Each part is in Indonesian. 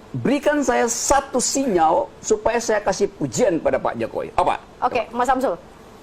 berikan saya satu sinyal supaya saya kasih pujian pada Pak Jokowi. Apa? Oke, Mas Samsul.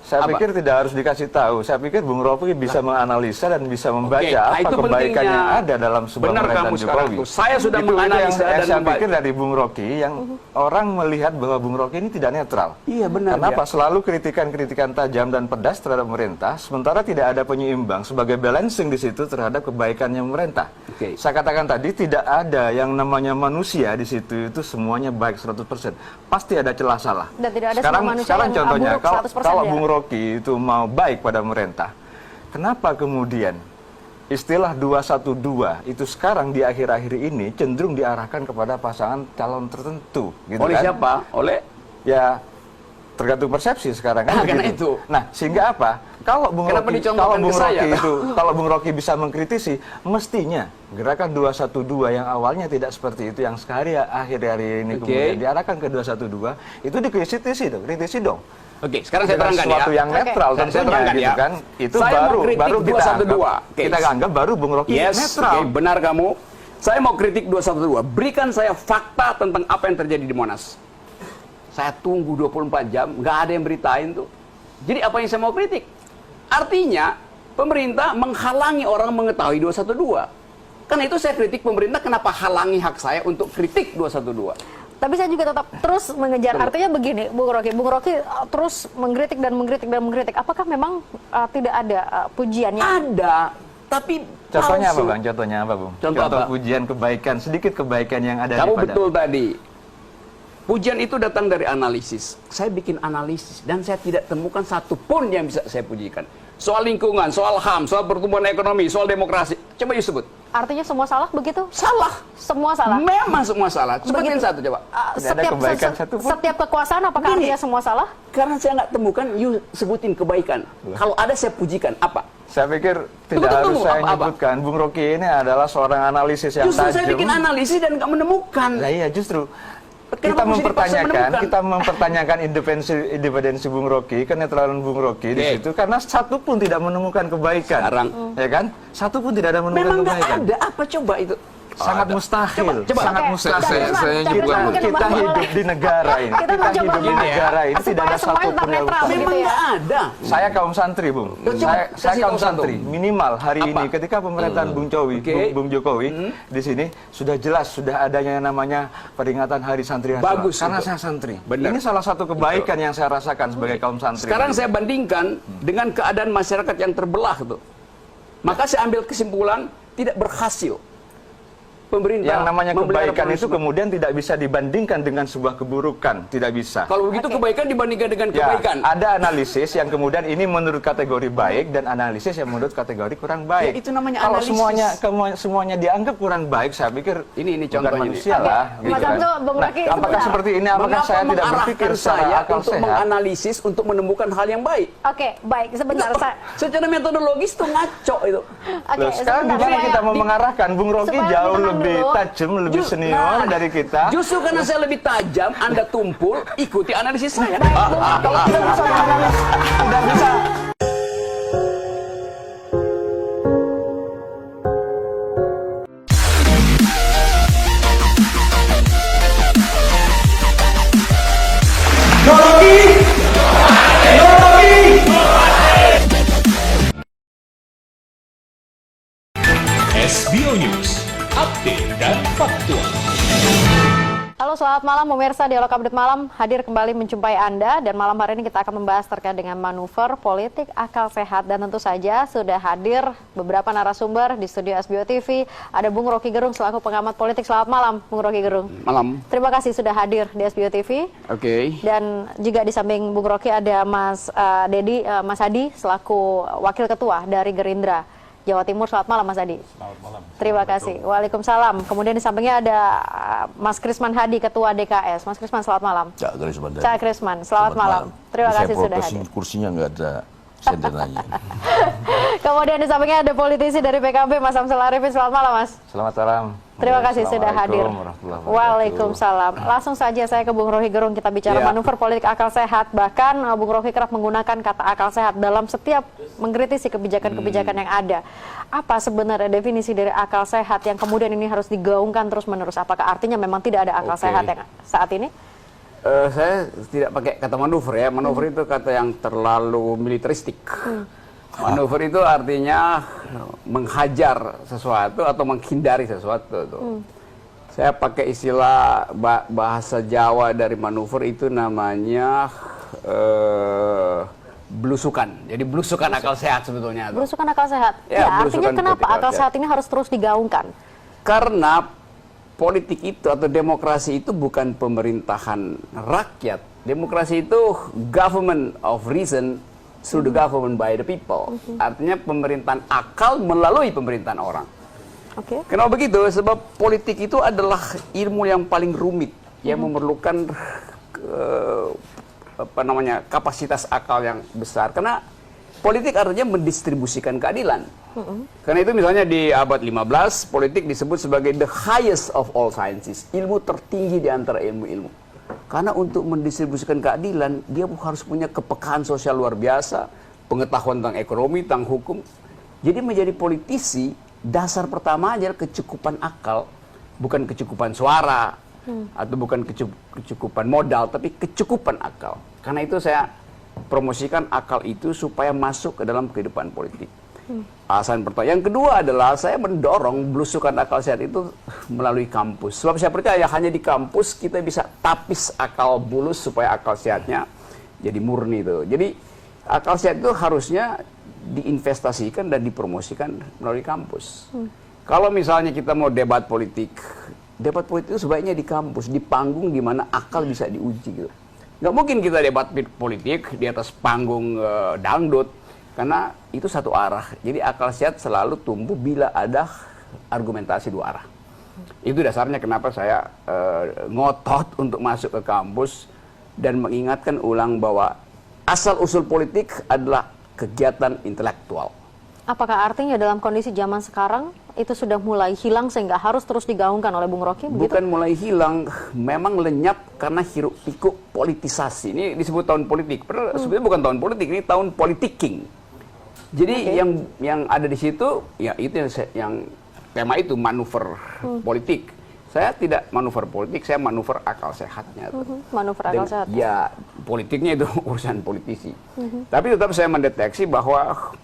Saya pikir tidak harus dikasih tahu. Saya pikir Bung Rocky bisa menganalisa dan bisa membaca apa kebaikan yang ada dalam sebuah pemerintahan Jokowi. Saya sudah menganalisa dan saya pikir dari Bung Rocky yang orang melihat bahwa Bung Rocky ini tidak netral. Iya benar. Kenapa? Selalu kritikan-kritikan tajam dan pedas terhadap pemerintah, sementara tidak ada penyeimbang sebagai balancing di situ terhadap kebaikannya pemerintah. Saya katakan tadi tidak ada yang namanya manusia di situ itu semuanya baik 100%. Pasti ada celah salah. Dan tidak ada sekarang contohnya kalau ya? Bung Rocky itu mau baik pada pemerintah, kenapa kemudian istilah 212 itu sekarang di akhir-akhir ini cenderung diarahkan kepada pasangan calon tertentu, gitu oleh kan? siapa? Oleh ya tergantung persepsi sekarang kan karena begitu. itu. Nah, sehingga apa? Kalau Bung Rocky bisa mengkritisi, mestinya gerakan 212 yang awalnya tidak seperti itu, yang akhir-hari ini kemudian diarahkan ke 212, itu dikritisi dong. Oke, sekarang saya terangkan sesuatu yang netral tentunya gitu kan. Itu baru kita anggap baru Bung Rocky netral. Benar kamu. Saya mau kritik 212. Berikan saya fakta tentang apa yang terjadi di Monas. Saya tunggu 24 jam, nggak ada yang beritain tuh. Jadi apa yang saya mau kritik? Artinya pemerintah menghalangi orang mengetahui 212. Karena itu saya kritik pemerintah, kenapa halangi hak saya untuk kritik 212. Tapi saya juga tetap terus mengejar. Artinya begini, Bung Rocky terus mengkritik dan mengkritik. Apakah memang tidak ada pujiannya? Ada, tapi contohnya apa Bang? Contohnya apa Bung? Contoh pujian kebaikan, sedikit kebaikan yang ada. Kamu betul tadi. Pujian itu datang dari analisis. Saya bikin analisis dan saya tidak temukan satupun yang bisa saya pujikan. Soal lingkungan, soal HAM, soal pertumbuhan ekonomi, soal demokrasi. Coba you sebut. Artinya semua salah begitu? Salah. Semua salah? Memang semua salah. Sebutin satu coba. Setiap kekuasaan apakah artinya semua salah? Karena saya nggak temukan, you sebutin kebaikan. Kalau ada saya pujikan. Apa? Saya pikir tidak harus saya menyebutkan. Bung Rocky ini adalah seorang analisis yang tajam. Justru saya bikin analisis dan nggak menemukan. Nah iya justru. Kita mempertanyakan independensi Bung Rocky, kenetralan Bung Rocky di situ karena satu pun tidak menemukan kebaikan. Sekarang, ya kan? Satu pun tidak ada menemukan kebaikan. Memang nggak ada. Apa coba itu? Sangat mustahil. Coba. Kita hidup di negara ini. Kita hidup di negara ini tidak ada satu pun yang memang nggak ada. Saya kaum santri, Bung. Saya kaum santri. Minimal hari ini ketika pemerintahan Bung Jokowi di sini sudah jelas sudah adanya yang namanya peringatan Hari Santri Nasional. Bagus. Karena saya santri. Benar. Ini salah satu kebaikan yang saya rasakan sebagai kaum santri. Sekarang saya bandingkan dengan keadaan masyarakat yang terbelah tuh. Maka saya ambil kesimpulan tidak berhasil. Pemerintah yang namanya kebaikan itu kemudian tidak bisa dibandingkan dengan sebuah keburukan, tidak bisa. Kalau begitu kebaikan dibandingkan dengan kebaikan. Ada analisis yang kemudian ini menurut kategori baik dan analisis yang menurut kategori kurang baik. Ya, itu namanya kalau analisis. semuanya dianggap kurang baik, saya pikir ini contohnya manusia lah. Gitu kan. Apakah seperti ini? Apakah saya tidak berpikir secara akal untuk sehat? Menganalisis untuk menemukan hal yang baik. Oke, baik. Sebentar. Secara metodologis itu ngaco itu. Sekarang gimana kita mau mengarahkan? Bung Rocky jauh lebih tajam, lebih senior dari kita. Justru karena saya lebih tajam, Anda tumpul, ikuti analisis saya. Kalau tidak bisa menganalisis, tidak bisa. SBO News, update dan faktual. Halo, selamat malam pemirsa Dialog Update Malam, hadir kembali menjumpai Anda dan malam hari ini kita akan membahas terkait dengan manuver politik akal sehat dan tentu saja sudah hadir beberapa narasumber di studio SBO TV. Ada Bung Rocky Gerung selaku pengamat politik. Selamat malam Bung Rocky Gerung. Malam. Terima kasih sudah hadir di SBO TV. Oke. Dan juga di samping Bung Rocky ada Mas Mas Hadi selaku wakil ketua dari Gerindra Jawa Timur. Selamat malam Mas Hadi. Selamat malam. Terima kasih. Waalaikumsalam. Kemudian di sampingnya ada Mas Krisman Hadi, Ketua DKS. Mas Krisman, selamat malam. Cak Krisman, selamat malam. Terima kasih sudah hadir. Kursinya nggak ada sendenanya. Kemudian di sampingnya ada politisi dari PKB, Mas Samsul Arifin. Selamat malam, Mas. Selamat malam. Terima kasih sudah hadir. Assalamualaikum warahmatullahi wabarakatuh. Waalaikumsalam. Langsung saja saya ke Bung Rocky Gerung, kita bicara Ya. manuver politik akal sehat. Bahkan Bung Rocky kerap menggunakan kata akal sehat dalam setiap mengkritisi kebijakan-kebijakan yang ada. Apa sebenarnya definisi dari akal sehat yang kemudian ini harus digaungkan terus-menerus? Apakah artinya memang tidak ada akal sehat yang saat ini? Saya tidak pakai kata manuver ya. Manuver itu kata yang terlalu militeristik. Manuver itu artinya menghajar sesuatu atau menghindari sesuatu. Saya pakai istilah bahasa Jawa dari manuver itu namanya belusukan. Jadi belusukan akal sehat sebetulnya. Belusukan akal sehat. Ya, Ya, artinya belusukan kenapa politik akal akal sehat ini harus terus digaungkan? Karena politik itu atau demokrasi itu bukan pemerintahan rakyat. Demokrasi itu government of reason through the government by the people. Artinya pemerintahan akal melalui pemerintahan orang. Oke. Kenapa begitu? Sebab politik itu adalah ilmu yang paling rumit yang memerlukan kapasitas akal yang besar. Karena politik artinya mendistribusikan keadilan. Karena itu misalnya di abad 15, politik disebut sebagai the highest of all sciences. Ilmu tertinggi di antara ilmu-ilmu. Karena untuk mendistribusikan keadilan, dia harus punya kepekaan sosial luar biasa, pengetahuan tentang ekonomi, tentang hukum. Jadi menjadi politisi, dasar pertama adalah kecukupan akal. Bukan kecukupan suara, atau bukan kecukupan modal, tapi kecukupan akal. Karena itu saya promosikan akal itu supaya masuk ke dalam kehidupan politik. Alasan pertama. Yang kedua adalah saya mendorong belusukan akal sehat itu melalui kampus. Sebab saya percaya hanya di kampus kita bisa tapis akal bulus supaya akal sehatnya jadi murni itu. Jadi akal sehat itu harusnya diinvestasikan dan dipromosikan melalui kampus. Kalau misalnya kita mau debat politik itu sebaiknya di kampus, di panggung di mana akal bisa diuji gitu. Nggak mungkin kita debat politik di atas panggung dangdut, karena itu satu arah. Jadi akal sehat selalu tumbuh bila ada argumentasi dua arah. Itu dasarnya kenapa saya ngotot untuk masuk ke kampus dan mengingatkan ulang bahwa asal-usul politik adalah kegiatan intelektual. Apakah artinya dalam kondisi zaman sekarang itu sudah mulai hilang sehingga harus terus digaungkan oleh Bung Rocky? Bukan mulai hilang, memang lenyap karena hiruk pikuk politisasi. Ini disebut tahun politik. Padahal sebenarnya bukan tahun politik, ini tahun politiking. Jadi yang ada di situ, ya itu yang tema itu manuver politik. Saya tidak manuver politik, saya manuver akal sehatnya. Manuver akal sehat. Ya, politiknya itu urusan politisi. Tapi tetap saya mendeteksi bahwa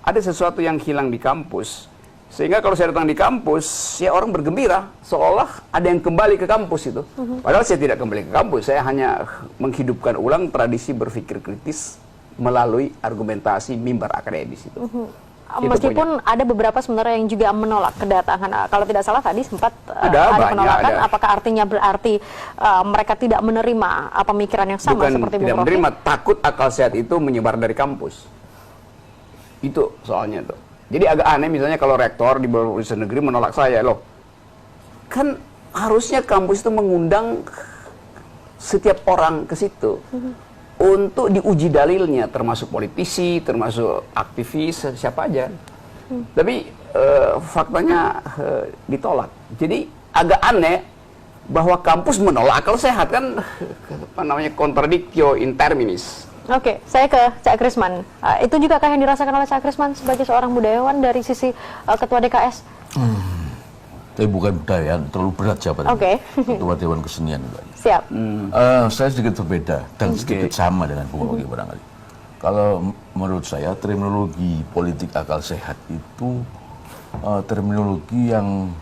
ada sesuatu yang hilang di kampus. Sehingga kalau saya datang di kampus, ya orang bergembira, seolah ada yang kembali ke kampus itu. Padahal saya tidak kembali ke kampus, saya hanya menghidupkan ulang tradisi berpikir kritis melalui argumentasi mimbar akademis itu. Meskipun ada beberapa sebenarnya yang juga menolak kedatangan, kalau tidak salah tadi sempat ada penolakan. Apakah artinya berarti mereka tidak menerima pemikiran yang sama Bukan seperti Bung tidak Rocky? menerima, takut akal sehat itu menyebar dari kampus. Itu soalnya tuh. Jadi agak aneh misalnya kalau rektor di beberapa universitas negeri menolak saya, loh. Kan harusnya kampus itu mengundang setiap orang ke situ. Untuk diuji dalilnya, termasuk politisi, termasuk aktivis, siapa aja. Tapi faktanya ditolak. Jadi agak aneh bahwa kampus menolak akal sehat, kan apa namanya, contradictio in terminis. Oke, saya ke Cak Krisman. Itu juga kah yang dirasakan oleh Cak Krisman sebagai seorang budayawan dari sisi Ketua DKS? Tapi bukan budaya, terlalu berat jawabannya. Oke. Ketua Dewan Kesenian. Siap. Saya sedikit berbeda dan sedikit sama dengan Bung Rocky barangkali. Kalau menurut saya terminologi politik akal sehat itu terminologi yang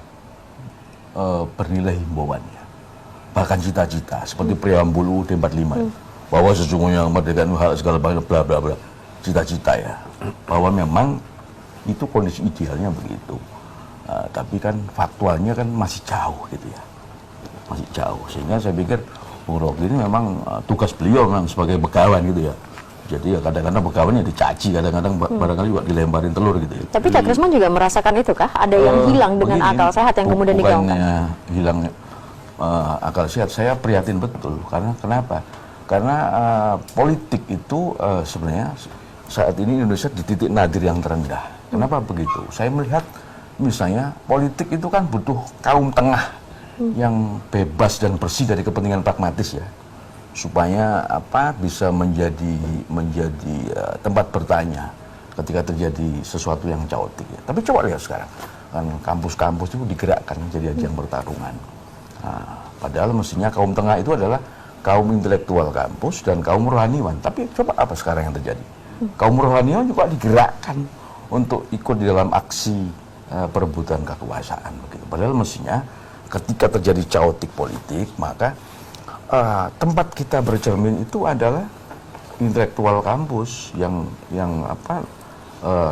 bernilai himbauannya. Bahkan cita-cita seperti preambul UUD 45 bahwa sesungguhnya kemerdekaan hak segala bla bla bla, cita-cita ya, bahwa memang itu kondisi idealnya begitu. Tapi kan faktualnya kan masih jauh gitu ya, masih jauh, sehingga saya pikir Bung Rocky ini memang tugas beliau memang sebagai begawan gitu ya. Jadi ya kadang-kadang begawannya dicaci, kadang-kadang barangkali juga dilemparin telur gitu ya. Tapi Cak Krisman juga merasakan itu kah? Ada yang hilang dengan akal sehat yang kemudian digaungkan? Bukannya hilang akal sehat, saya prihatin betul. Karena kenapa? Karena politik itu sebenarnya saat ini Indonesia di titik nadir yang terendah. Kenapa begitu? Saya melihat misalnya politik itu kan butuh kaum tengah yang bebas dan bersih dari kepentingan pragmatis ya, supaya bisa menjadi tempat bertanya ketika terjadi sesuatu yang caotik ya. Tapi coba lihat sekarang kan kampus-kampus itu digerakkan jadi ajang pertarungan. Nah, padahal mestinya kaum tengah itu adalah kaum intelektual kampus dan kaum rohaniwan. Tapi coba apa sekarang yang terjadi? Kaum rohaniwan juga digerakkan untuk ikut di dalam aksi perebutan kekuasaan begitu. Padahal mestinya ketika terjadi caotik politik, maka tempat kita bercermin itu adalah intelektual kampus yang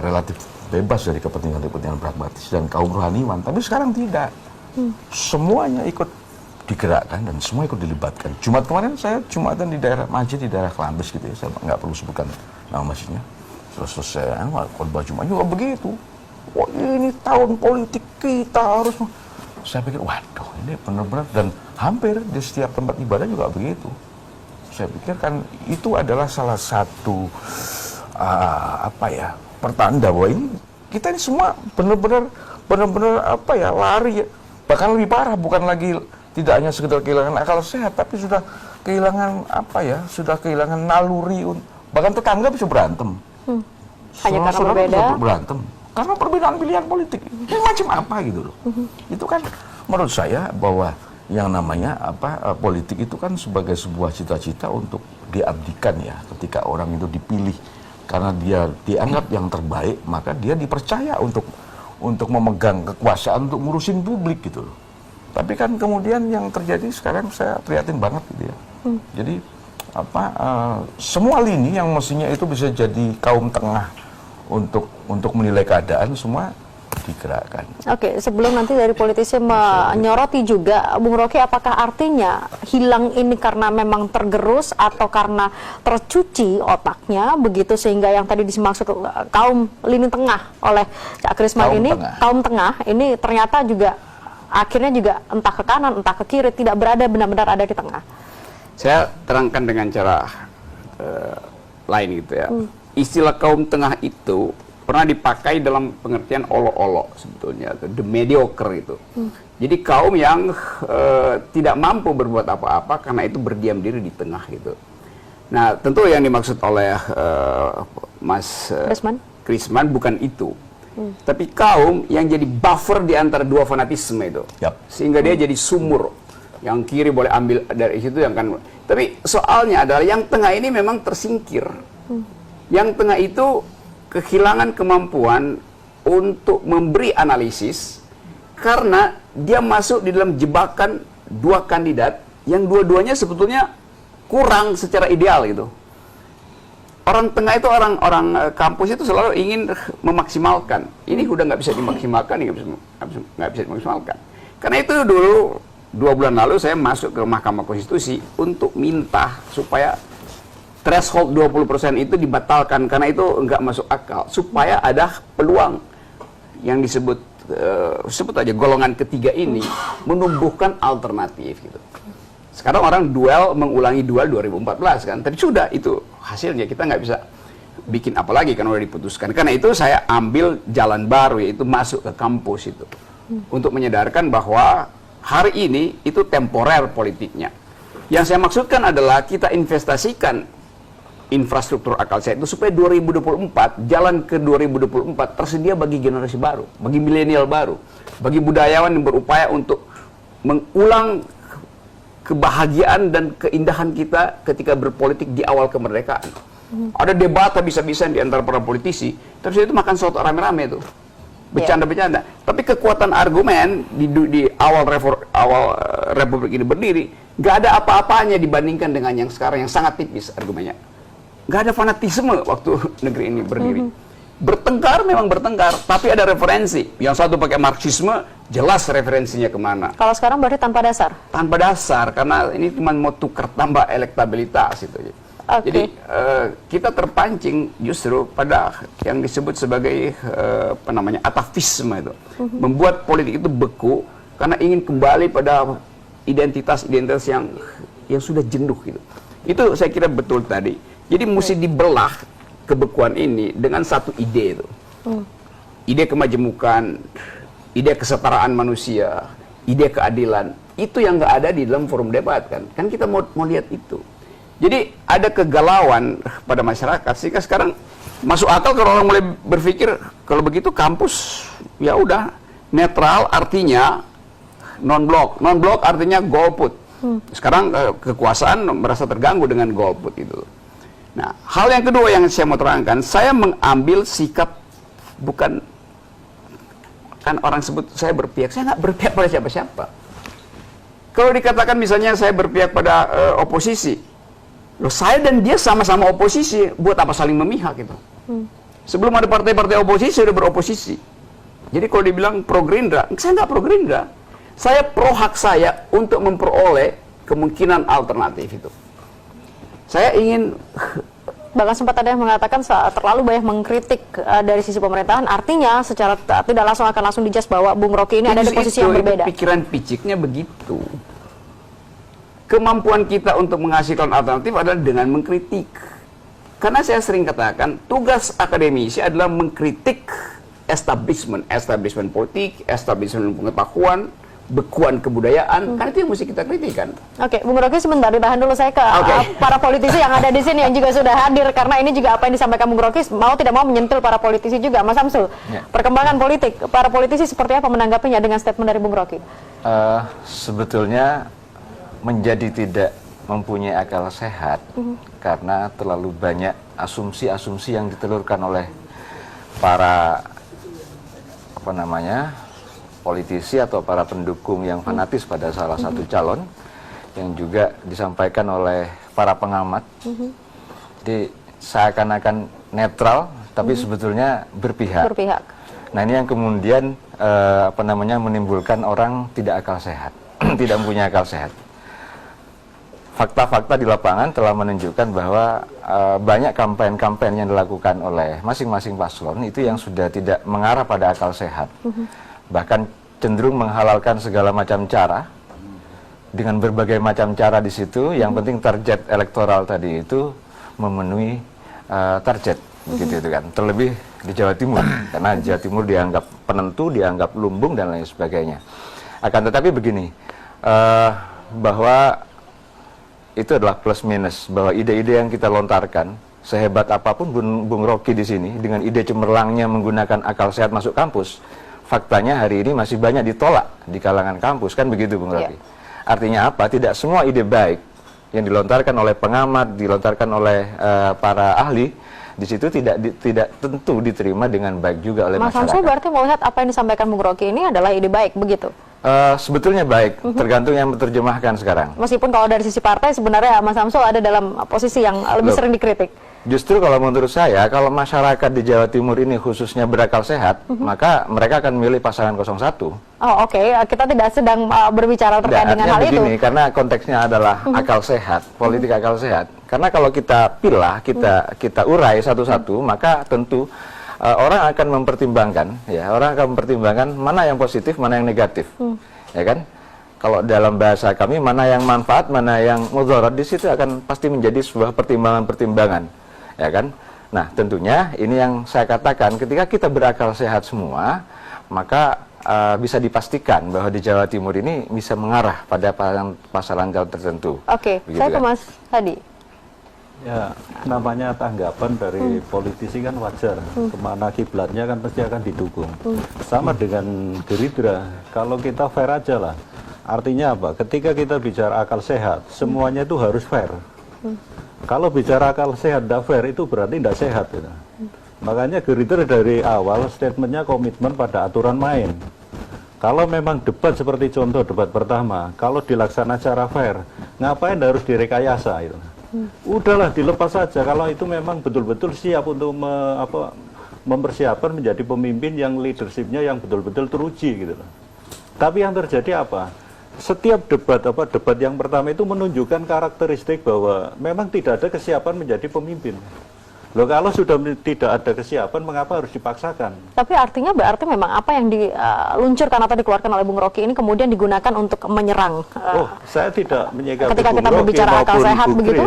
relatif bebas dari kepentingan pragmatis dan kaum rohaniwan. Tapi sekarang tidak. Semuanya ikut digerakkan dan semua ikut dilibatkan. Jumat kemarin saya Jumatan di daerah masjid di daerah Kelambes gitu ya. Saya nggak perlu sebutkan nama masjidnya. Terus saya khotbah Jumat juga begitu. Wah, ini tahun politik kita harus. Saya pikir, waduh, ini benar-benar, dan hampir di setiap tempat ibadah juga begitu. Saya pikir kan itu adalah salah satu pertanda bahwa ini kita ini semua benar-benar lari, bahkan lebih parah, bukan lagi tidak hanya sekedar kehilangan akal sehat, tapi sudah kehilangan sudah kehilangan naluri, bahkan tetangga bisa berantem. Hanya karena berbeda. Berantem karena perbedaan pilihan politik. Ini macam apa gitu loh. Itu kan menurut saya bahwa yang namanya politik itu kan sebagai sebuah cita-cita untuk diabdikan ya. Ketika orang itu dipilih karena dia dianggap yang terbaik, maka dia dipercaya untuk memegang kekuasaan untuk ngurusin publik gitu loh. Tapi kan kemudian yang terjadi sekarang saya prihatin banget gitu ya. Jadi semua lini yang mestinya itu bisa jadi kaum tengah untuk menilai keadaan semua digerakkan. Oke, sebelum nanti dari politisi menyoroti juga, Bung Rocky, apakah artinya hilang ini karena memang tergerus atau karena tercuci otaknya begitu sehingga yang tadi dimaksud kaum lini tengah oleh Cak Krisman kaum tengah ini ternyata juga akhirnya juga entah ke kanan entah ke kiri tidak berada benar-benar ada di tengah. Saya terangkan dengan cara lain gitu ya. Istilah kaum tengah itu pernah dipakai dalam pengertian olok-olok sebetulnya, the mediocre itu. Jadi kaum yang tidak mampu berbuat apa-apa karena itu berdiam diri di tengah gitu. Nah, tentu yang dimaksud oleh Mas Krisman bukan itu. Tapi kaum yang jadi buffer di antara dua fanatisme itu. Sehingga dia jadi sumur. Yang kiri boleh ambil dari situ, yang kan. Tapi soalnya adalah yang tengah ini memang tersingkir. Yang tengah itu kehilangan kemampuan untuk memberi analisis karena dia masuk di dalam jebakan dua kandidat yang dua-duanya sebetulnya kurang secara ideal gitu. Orang tengah itu orang kampus itu selalu ingin memaksimalkan. Ini udah nggak bisa dimaksimalkan, nggak bisa dimaksimalkan. Karena itu dulu 2 bulan lalu saya masuk ke Mahkamah Konstitusi untuk minta supaya threshold 20% itu dibatalkan karena itu nggak masuk akal, supaya ada peluang yang disebut sebut aja golongan ketiga ini menumbuhkan alternatif gitu. Sekarang orang mengulangi duel 2014 kan, tapi sudah itu hasilnya, kita nggak bisa bikin apa lagi kan udah diputuskan. Karena itu saya ambil jalan baru, yaitu masuk ke kampus itu untuk menyadarkan bahwa hari ini itu temporer politiknya. Yang saya maksudkan adalah kita investasikan infrastruktur akal sehat itu supaya 2024, jalan ke 2024 tersedia bagi generasi baru, bagi milenial baru, bagi budayawan yang berupaya untuk mengulang kebahagiaan dan keindahan kita ketika berpolitik di awal kemerdekaan. Ada debat habis-habisan di antara para politisi, terus itu makan soto rame-rame itu, bercanda-bercanda. Tapi kekuatan argumen di awal Republik ini berdiri, nggak ada apa-apanya dibandingkan dengan yang sekarang yang sangat tipis argumennya. Nggak ada fanatisme waktu negeri ini berdiri. Bertengkar memang bertengkar, tapi ada referensi. Yang satu pakai Marxisme, jelas referensinya kemana. Kalau sekarang berarti tanpa dasar? Tanpa dasar, karena ini cuma mau tukar tambah elektabilitas itu. Jadi kita terpancing justru pada yang disebut sebagai atavisme itu. Membuat politik itu beku karena ingin kembali pada identitas-identitas yang sudah jenuh gitu. Itu saya kira betul tadi. Jadi mesti dibelah kebekuan ini dengan satu ide itu. Ide kemajemukan, ide kesetaraan manusia, ide keadilan, itu yang nggak ada di dalam forum debat kan. Kan kita mau lihat itu. Jadi ada kegalauan pada masyarakat sehingga sekarang masuk akal kalau orang mulai berpikir kalau begitu kampus ya udah netral artinya non-blok. Non-blok artinya golput. Sekarang kekuasaan merasa terganggu dengan golput itu. Nah, hal yang kedua yang saya mau terangkan, saya mengambil sikap bukan, kan orang sebut saya berpihak, saya nggak berpihak pada siapa-siapa. Kalau dikatakan misalnya saya berpihak pada oposisi, loh saya dan dia sama-sama oposisi, buat apa saling memihak itu? Sebelum ada partai-partai oposisi, sudah beroposisi. Jadi kalau dibilang pro Gerindra, saya nggak pro Gerindra. Saya pro hak saya untuk memperoleh kemungkinan alternatif itu. Saya ingin... Bahkan sempat ada yang mengatakan terlalu banyak mengkritik dari sisi pemerintahan, artinya secara tidak langsung akan langsung dijudge bahwa Bung Rocky ini ada di posisi yang berbeda. Itu pikiran piciknya begitu. Kemampuan kita untuk menghasilkan alternatif adalah dengan mengkritik. Karena saya sering katakan, tugas akademisi adalah mengkritik establishment politik, establishment pengetahuan, bekuan kebudayaan, kan itu yang mesti kita kritikan. Oke, Bung Rocky sebentar ditahan dulu, saya ke para politisi yang ada di sini yang juga sudah hadir, karena ini juga apa yang disampaikan Bung Rocky mau tidak mau menyentil para politisi juga. Mas Samsul, perkembangan politik, para politisi seperti apa menanggapinya dengan statement dari Bung Rocky? Sebetulnya menjadi tidak mempunyai akal sehat karena terlalu banyak asumsi-asumsi yang ditelurkan oleh para politisi atau para pendukung yang fanatis pada salah satu calon, yang juga disampaikan oleh para pengamat. Jadi seakan-akan netral, tapi sebetulnya berpihak. Nah, ini yang kemudian menimbulkan orang tidak akal sehat, tidak mempunyai akal sehat. Fakta-fakta di lapangan telah menunjukkan bahwa banyak kampanye-kampanye yang dilakukan oleh masing-masing paslon itu yang sudah tidak mengarah pada akal sehat. Bahkan cenderung menghalalkan segala macam cara, dengan berbagai macam cara di situ. Yang penting target elektoral tadi itu memenuhi target, begitu itu kan. Terlebih di Jawa Timur, karena Jawa Timur dianggap penentu, dianggap lumbung dan lain sebagainya. Akan tetapi begini, bahwa itu adalah plus minus, bahwa ide-ide yang kita lontarkan, sehebat apapun Bung Rocky di sini dengan ide cemerlangnya menggunakan akal sehat masuk kampus, faktanya hari ini masih banyak ditolak di kalangan kampus, kan begitu Bung Rocky. Artinya apa? Tidak semua ide baik yang dilontarkan oleh pengamat, dilontarkan oleh para ahli, di situ tidak tentu diterima dengan baik juga oleh masyarakat. Mas Samsul berarti melihat apa yang disampaikan Bung Rocky ini adalah ide baik, begitu? Sebetulnya baik, tergantung yang menerjemahkan sekarang. Meskipun kalau dari sisi partai sebenarnya Mas Samsul ada dalam posisi yang lebih sering dikritik. Justru kalau menurut saya, kalau masyarakat di Jawa Timur ini khususnya berakal sehat, maka mereka akan milih pasangan 01. Oh oke. Kita tidak sedang berbicara terkait dengan hal begini, itu. Karena konteksnya adalah akal sehat, politik akal sehat. Karena kalau kita pilah, kita urai satu-satu, maka tentu orang akan mempertimbangkan, orang akan mempertimbangkan mana yang positif, mana yang negatif, ya kan? Kalau dalam bahasa kami, mana yang manfaat, mana yang mudarat, di situ akan pasti menjadi sebuah pertimbangan-pertimbangan, ya kan? Nah, tentunya ini yang saya katakan, ketika kita berakal sehat semua, maka bisa dipastikan bahwa di Jawa Timur ini bisa mengarah pada pasangan calon tertentu. Oke, saya ke Mas Hadi. Ya, namanya tanggapan dari politisi kan wajar. Kemana kiblatnya kan pasti akan didukung. Sama dengan Gerindra, kalau kita fair aja lah. Artinya apa? Ketika kita bicara akal sehat, semuanya itu harus fair. Kalau bicara akal sehat tidak fair, itu berarti tidak sehat. Gitu. Makanya Gerindra dari awal statementnya komitmen pada aturan main. Kalau memang debat seperti contoh debat pertama, kalau dilaksanakan secara fair, ngapain harus direkayasa? Gitu. Udahlah dilepas saja kalau itu memang betul-betul siap untuk mempersiapkan menjadi pemimpin yang leadershipnya yang betul-betul teruji gitu loh. Tapi yang terjadi apa? Setiap debat yang pertama itu menunjukkan karakteristik bahwa memang tidak ada kesiapan menjadi pemimpin. Loh kalau sudah tidak ada kesiapan, mengapa harus dipaksakan? Tapi artinya berarti memang apa yang diluncurkan atau dikeluarkan oleh Bung Rocky ini kemudian digunakan untuk menyerang. Saya tidak menyikapi ketika Bung kita Rocky berbicara akal sehat begitu.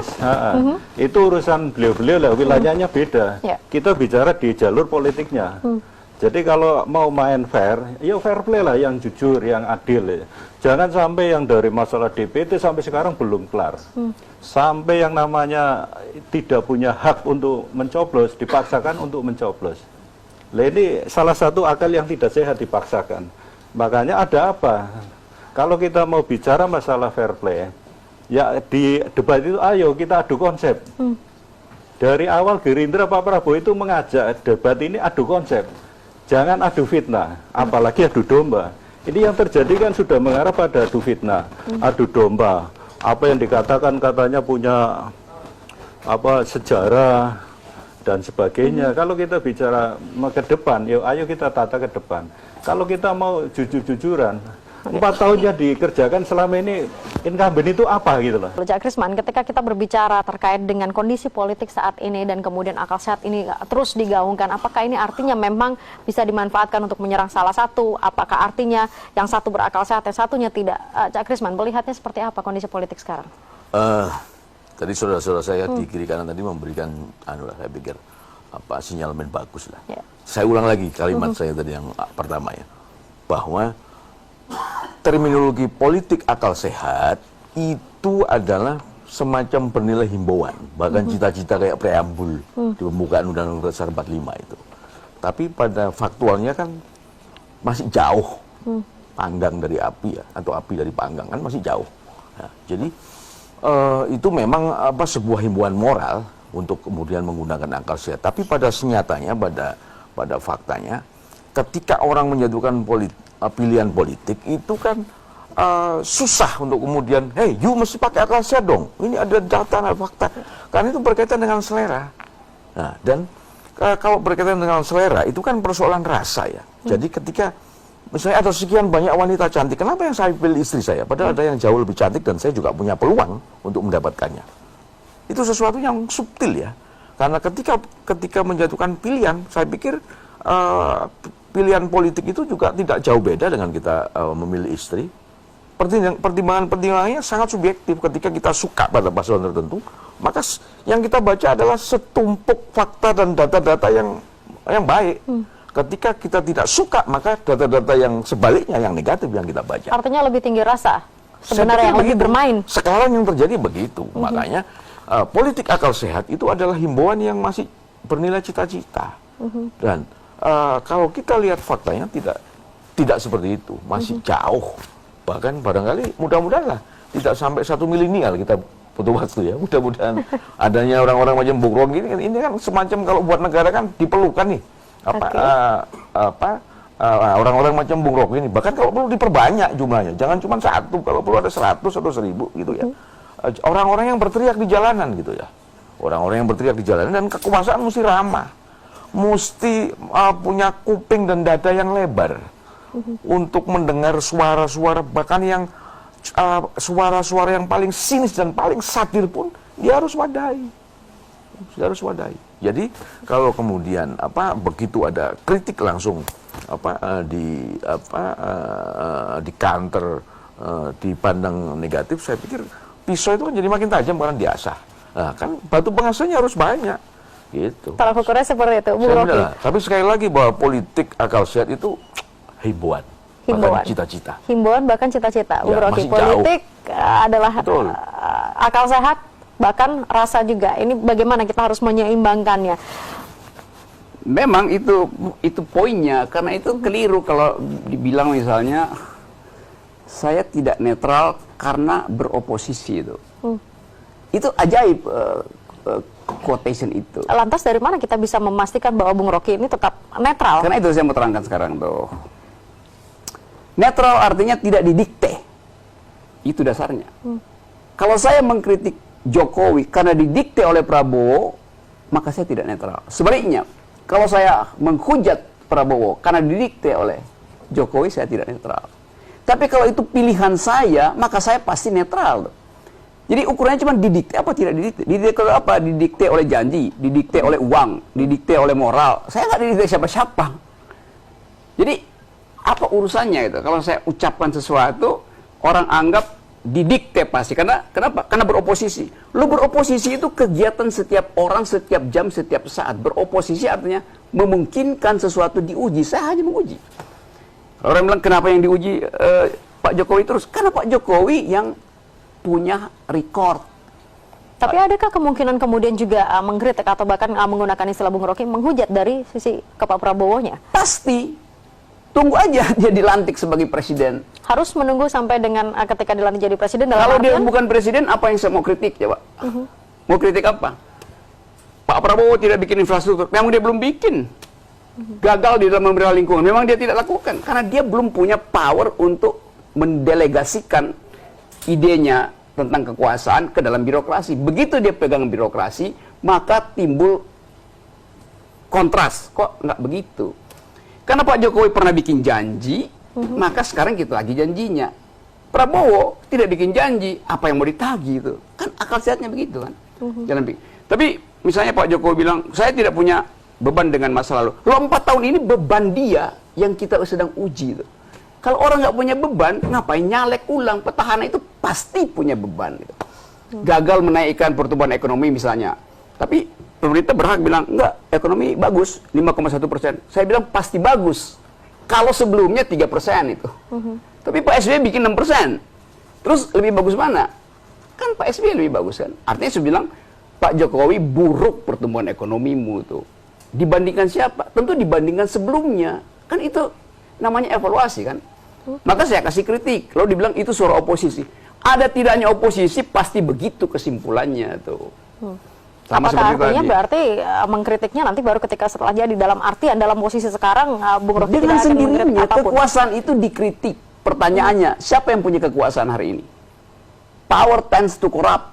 Itu urusan beliau-beliau lah, wilayahnya beda. Kita bicara di jalur politiknya. Jadi kalau mau main fair, ya fair play lah, yang jujur, yang adil ya. Jangan sampai yang dari masalah DPT sampai sekarang belum kelar. Sampai yang namanya tidak punya hak untuk mencoblos, dipaksakan untuk mencoblos. Nah, ini salah satu akal yang tidak sehat, dipaksakan. Makanya ada apa? Kalau kita mau bicara masalah fair play, ya di debat itu ayo kita adu konsep. Dari awal Gerindra Pak Prabowo itu mengajak debat ini adu konsep. Jangan adu fitnah, apalagi adu domba. Ini yang terjadi kan sudah mengarah pada adu fitnah, adu domba. Apa yang dikatakan katanya punya apa sejarah dan sebagainya. Kalau kita bicara ke depan, yuk ayo kita tata ke depan. Kalau kita mau jujur-jujuran, 4 tahunnya dikerjakan selama ini incumbent itu apa gitu loh. Cak Krisman, ketika kita berbicara terkait dengan kondisi politik saat ini dan kemudian akal sehat ini terus digaungkan, apakah ini artinya memang bisa dimanfaatkan untuk menyerang salah satu? Apakah artinya yang satu berakal sehat, yang satunya tidak? Cak Krisman, melihatnya seperti apa kondisi politik sekarang? Tadi saudara-saudara saya di kiri kanan tadi memberikan, saya pikir sinyalemen bagus lah. Ya. Saya ulang lagi kalimat saya tadi yang pertama ya, bahwa terminologi politik akal sehat itu adalah semacam bernilai himbauan, bahkan cita-cita kayak preambul di pembukaan Undang-Undang Dasar 45 itu. Tapi pada faktualnya kan masih jauh panggang dari api ya, atau api dari panggang kan masih jauh. Nah, jadi itu memang sebuah himbauan moral untuk kemudian menggunakan akal sehat. Tapi pada senyatanya, pada faktanya, ketika orang menjatuhkan pilihan politik itu kan susah untuk kemudian, hey, you mesti pakai akal sehat dong. Ini ada data, ada fakta. Karena itu berkaitan dengan selera. Nah, dan kalau berkaitan dengan selera itu kan persoalan rasa ya. Jadi ketika misalnya ada sekian banyak wanita cantik, kenapa yang saya pilih istri saya? Padahal ada yang jauh lebih cantik dan saya juga punya peluang untuk mendapatkannya. Itu sesuatu yang subtil ya. Karena ketika menjatuhkan pilihan, saya pikir pilihan politik itu juga tidak jauh beda dengan kita memilih istri. Pertimbangan-pertimbangannya sangat subjektif. Ketika kita suka pada pasangan tertentu, maka yang kita baca adalah setumpuk fakta dan data-data yang baik. Ketika kita tidak suka, maka data-data yang sebaliknya, yang negatif yang kita baca. Artinya lebih tinggi rasa sebenarnya, yang lebih bermain. Sekarang yang terjadi begitu. Makanya politik akal sehat itu adalah himbauan yang masih bernilai cita-cita. Dan kalau kita lihat faktanya tidak seperti itu, masih jauh. Bahkan barangkali mudah-mudahan lah tidak sampai 1 milenial kita butuh waktu ya. Mudah-mudahan adanya orang-orang macam Bung Rocky ini kan semacam kalau buat negara kan diperlukan nih. Orang-orang macam Bung Rocky ini. Bahkan kalau perlu diperbanyak jumlahnya, jangan cuma 1, kalau perlu ada 100 atau 1000 gitu ya. Orang-orang yang berteriak di jalanan gitu ya. Orang-orang yang berteriak di jalanan, dan kekuasaan mesti ramah. Mesti punya kuping dan dada yang lebar untuk mendengar suara-suara, bahkan yang suara-suara yang paling sinis dan paling satir pun dia harus wadai. Jadi kalau kemudian begitu ada kritik langsung di counter, dipandang negatif, saya pikir pisau itu kan jadi makin tajam karena diasah. Nah, kan batu pengasahnya harus banyak. Gitu. Kalau ukurnya seperti itu, Bu Rocky. Tapi sekali lagi bahwa politik akal sehat itu himbauan, bahkan cita-cita. Himbauan bahkan cita-cita, Bu Ya, Rocky. masih Politik adalah akal sehat, bahkan rasa juga. Ini bagaimana kita harus menyeimbangkannya? Memang itu poinnya, karena itu keliru kalau dibilang misalnya saya tidak netral karena beroposisi itu. Itu ajaib. Quotation itu. Lantas dari mana kita bisa memastikan bahwa Bung Rocky ini tetap netral? Karena itu saya mau terangkan sekarang tuh. Netral artinya tidak didikte. Itu dasarnya. Kalau saya mengkritik Jokowi karena didikte oleh Prabowo, maka saya tidak netral. Sebaliknya, kalau saya menghujat Prabowo karena didikte oleh Jokowi, saya tidak netral. Tapi kalau itu pilihan saya, maka saya pasti netral. Jadi ukurannya cuma didikte apa tidak didikte. Didikte oleh apa? Didikte oleh janji, didikte oleh uang, didikte oleh moral. Saya nggak didikte siapa-siapa. Jadi apa urusannya itu? Kalau saya ucapkan sesuatu, orang anggap didikte pasti. Kenapa? Karena beroposisi. Lu beroposisi itu kegiatan setiap orang, setiap jam, setiap saat. Beroposisi artinya memungkinkan sesuatu diuji. Saya hanya menguji. Orang bilang kenapa yang diuji Pak Jokowi terus? Karena Pak Jokowi yang punya record. Tapi adakah kemungkinan kemudian juga mengkritik atau bahkan menggunakan istilah Bung Rocky menghujat dari sisi ke Pak Prabowo-nya? Pasti. Tunggu aja dia dilantik sebagai presiden. Harus menunggu sampai dengan ketika dilantik jadi presiden. Kalau dia bukan presiden, apa yang saya mau kritik coba? Mau kritik apa? Pak Prabowo tidak bikin infrastruktur. Memang dia belum bikin. Gagal di dalam memelihara lingkungan. Memang dia tidak lakukan. Karena dia belum punya power untuk mendelegasikan idenya tentang kekuasaan ke dalam birokrasi. Begitu dia pegang birokrasi, maka timbul kontras. Kok nggak begitu? Karena Pak Jokowi pernah bikin janji, maka sekarang kita lagi janjinya. Prabowo tidak bikin janji, apa yang mau ditagih itu? Kan akal sehatnya begitu kan? Jangan bikin. Tapi misalnya Pak Jokowi bilang, saya tidak punya beban dengan masa lalu. Loh 4 tahun ini beban dia yang kita sedang uji itu. Kalau orang nggak punya beban, ngapain nyalek ulang? Petahana itu pasti punya beban. Gitu. Gagal menaikkan pertumbuhan ekonomi misalnya. Tapi pemerintah berhak bilang, enggak, ekonomi bagus, 5,1%. Saya bilang pasti bagus. Kalau sebelumnya 3% itu. Tapi Pak SBY bikin 6%. Terus lebih bagus mana? Kan Pak SBY lebih bagus kan? Artinya saya bilang, Pak Jokowi buruk pertumbuhan ekonomimu tuh. Dibandingkan siapa? Tentu dibandingkan sebelumnya. Kan itu namanya evaluasi kan? Maka saya kasih kritik. Kalau dibilang itu suara oposisi. Ada tidaknya oposisi, pasti begitu kesimpulannya tuh. Sama apakah artinya tadi. berarti mengkritiknya nanti baru ketika setelah jadi dalam artian dalam posisi sekarang Bung Rocky Dengan tidak akan mengkritik sendirinya apapun. kekuasaan itu dikritik. Pertanyaannya, siapa yang punya kekuasaan hari ini? Power tends to corrupt.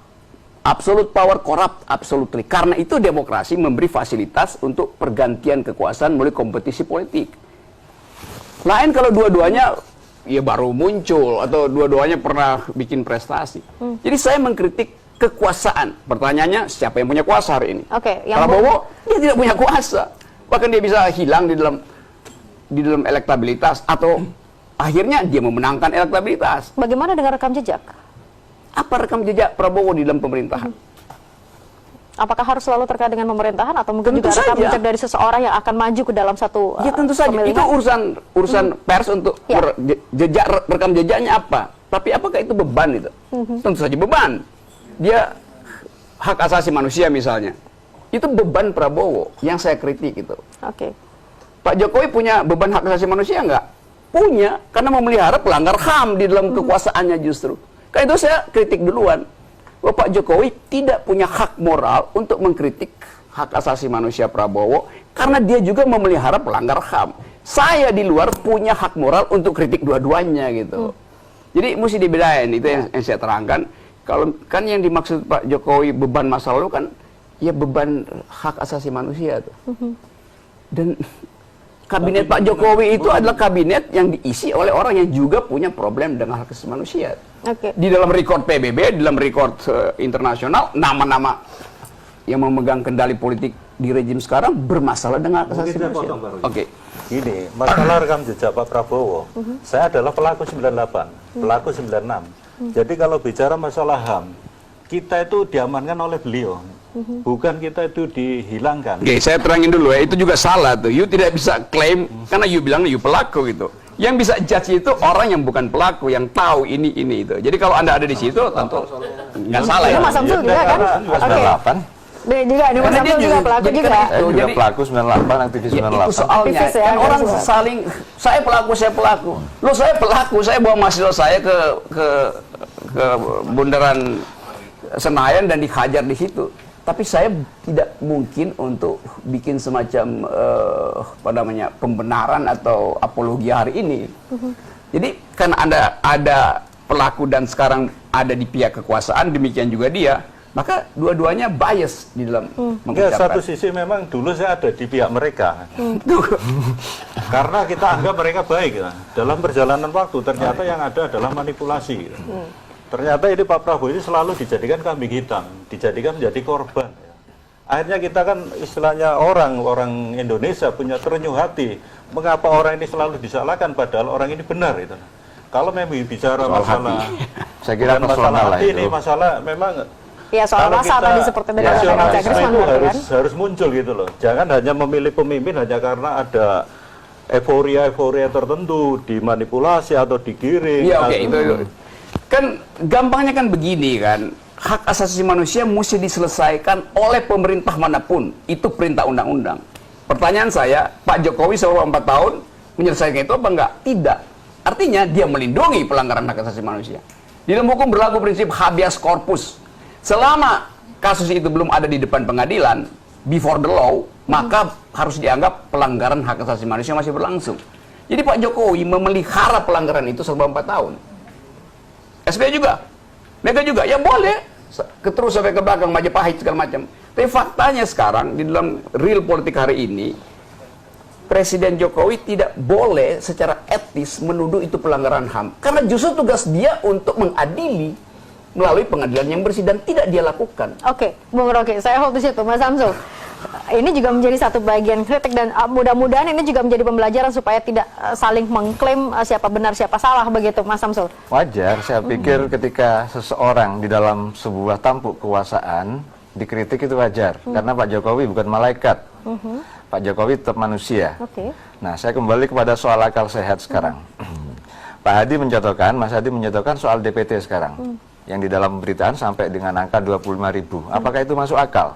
Absolute power corrupt absolutely. Karena itu demokrasi memberi fasilitas untuk pergantian kekuasaan melalui kompetisi politik. Lain kalau dua-duanya ya baru muncul atau dua-duanya pernah bikin prestasi. Jadi saya mengkritik kekuasaan. Pertanyaannya, siapa yang punya kuasa hari ini? Oke, yang Prabowo, dia tidak punya kuasa. Bahkan dia bisa hilang di dalam elektabilitas atau akhirnya dia memenangkan elektabilitas. Bagaimana dengan rekam jejak? Apa rekam jejak Prabowo di dalam pemerintahan? Apakah harus selalu terkait dengan pemerintahan atau mungkin Tentu juga rekam saja. jejak dari seseorang yang akan maju ke dalam satu Ya tentu saja. pemilihan? Itu urusan pers untuk Ya. rekam jejaknya apa. Tapi apakah itu beban itu? Tentu saja beban. Dia hak asasi manusia misalnya. Itu beban Prabowo yang saya kritik itu. Oke. Pak Jokowi punya beban hak asasi manusia nggak? Punya, karena memelihara pelanggar HAM di dalam kekuasaannya justru. Karena itu saya kritik duluan. Bahwa Pak Jokowi tidak punya hak moral untuk mengkritik hak asasi manusia Prabowo, karena dia juga memelihara pelanggar HAM. Saya di luar punya hak moral untuk kritik dua-duanya gitu. Jadi mesti dibedain, itu yang saya terangkan. Kalau kan yang dimaksud Pak Jokowi beban masa lalu kan ya beban hak asasi manusia tuh. Dan kabinet Pak Jokowi itu adalah kabinet yang diisi oleh orang yang juga punya problem dengan hak asasi manusia. Oke. Di dalam rekor PBB, di dalam rekor internasional, nama-nama yang memegang kendali politik di rejim sekarang bermasalah dengan hak asasi Mungkin saya manusia. potong, Pak Rudi. Oke. Gini, masalah rekam jejak Pak Prabowo, saya adalah pelaku 98, pelaku 96. Jadi kalau bicara masalah HAM, kita itu diamankan oleh beliau, bukan kita itu dihilangkan. Oke, saya terangin dulu ya, itu juga salah tuh. You tidak bisa klaim, karena you bilang you pelaku gitu. Yang bisa judge itu orang yang bukan pelaku, yang tahu ini itu. Jadi kalau Anda ada di situ, tentu nggak salah Itu ya. Mas Samsul juga kan? Oke. 98. Dia juga, ini Mas Karena dia Samsul juga pelaku jadi juga. kan Saya juga Jadi- pelaku 98, aktivis Ya, 98. itu soalnya. Aktivis ya, Kan orang aktivis. saling, saya pelaku. Loh saya pelaku, saya bawa mahasiswa saya ke bundaran Senayan dan dihajar di situ. Tapi saya tidak mungkin untuk bikin semacam pembenaran atau apologi hari ini. Jadi karena ada pelaku dan sekarang ada di pihak kekuasaan, demikian juga dia, maka dua-duanya bias di dalam Enggak, mengucapkan. satu sisi memang dulu saya ada di pihak mereka. Karena kita anggap mereka baik. Ya. Dalam perjalanan waktu ternyata yang ada adalah manipulasi. Ternyata ini Pak Prabowo ini selalu dijadikan kambing hitam, dijadikan menjadi korban. Ya. Akhirnya kita kan istilahnya orang Indonesia punya terenyuh hati. Mengapa orang ini selalu disalahkan padahal orang ini benar itu. Kalau memang bicara masalah Saya kira Bukan personal masalah lah hati itu. ini, masalah memang Ya soal kalau masa kita- tadi seperti tadi kata Bang nasionalisme Cakris itu kan. harus muncul gitu loh. Jangan hanya memilih pemimpin hanya karena ada euforia tertentu, dimanipulasi atau digiring. Iya, oke, atau- itu. Kan gampangnya kan begini kan. Hak asasi manusia mesti diselesaikan oleh pemerintah manapun. Itu perintah undang-undang. Pertanyaan saya, Pak Jokowi selama 4 tahun menyelesaikan itu apa enggak? Tidak. Artinya dia melindungi pelanggaran hak asasi manusia. Di dalam hukum berlaku prinsip habeas corpus. Selama kasus itu belum ada di depan pengadilan, before the law, maka harus dianggap pelanggaran hak asasi manusia masih berlangsung. Jadi Pak Jokowi memelihara pelanggaran itu selama 4 tahun. SBY juga, Mega juga, ya boleh. Terus sampai ke belakang, Majapahit segala macam. Tapi faktanya sekarang, di dalam real politik hari ini, Presiden Jokowi tidak boleh secara etis menuduh itu pelanggaran HAM. Karena justru tugas dia untuk mengadili melalui pengadilan yang bersih dan tidak dia lakukan. Oke, Bung Rocky, saya hold di situ, Mas Samsul. Ini juga menjadi satu bagian kritik dan mudah-mudahan ini juga menjadi pembelajaran supaya tidak saling mengklaim siapa benar siapa salah begitu, Mas Samsul. Wajar, saya pikir ketika seseorang di dalam sebuah tampuk kekuasaan dikritik itu wajar, karena Pak Jokowi bukan malaikat. Pak Jokowi tetap manusia. Oke. Nah, saya kembali kepada soal akal sehat sekarang. Pak Hadi mencontohkan, Mas Hadi mencontohkan soal DPT sekarang, yang di dalam pemberitaan sampai dengan angka 25.000. Apakah itu masuk akal?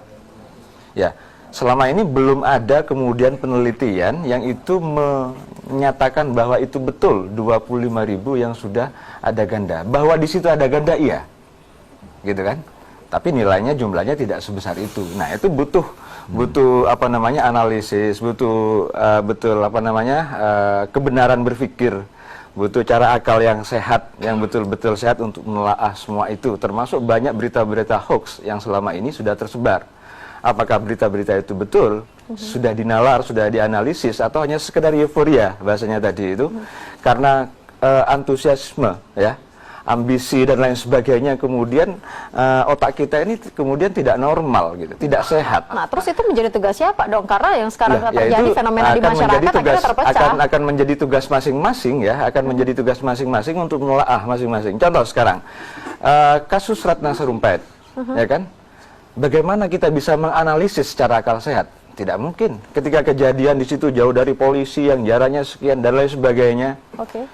Ya, selama ini belum ada kemudian penelitian yang itu menyatakan bahwa itu betul 25.000 yang sudah ada ganda. Bahwa di situ ada ganda, iya, gitu kan? Tapi nilainya jumlahnya tidak sebesar itu. Nah, itu butuh apa namanya analisis, butuh betul apa namanya kebenaran berpikir, butuh cara akal yang sehat, yang betul-betul sehat untuk menelaah semua itu. Termasuk banyak berita-berita hoax yang selama ini sudah tersebar. Apakah berita-berita itu betul, sudah dinalar, sudah dianalisis, atau hanya sekedar euforia bahasanya tadi itu, karena antusiasme, ya, ambisi dan lain sebagainya, kemudian otak kita ini kemudian tidak normal gitu, tidak sehat. Nah, terus itu menjadi tugas siapa dong? Karena yang sekarang Lah, terjadi itu fenomena di akan masyarakat menjadi akhirnya terpecah. akan menjadi tugas masing-masing, ya, akan menjadi tugas masing-masing untuk menelaah masing-masing. Contoh sekarang kasus Ratna Sarumpait, ya kan? Bagaimana kita bisa menganalisis secara akal sehat? Tidak mungkin. Ketika kejadian di situ jauh dari polisi yang jaraknya sekian dan lain sebagainya,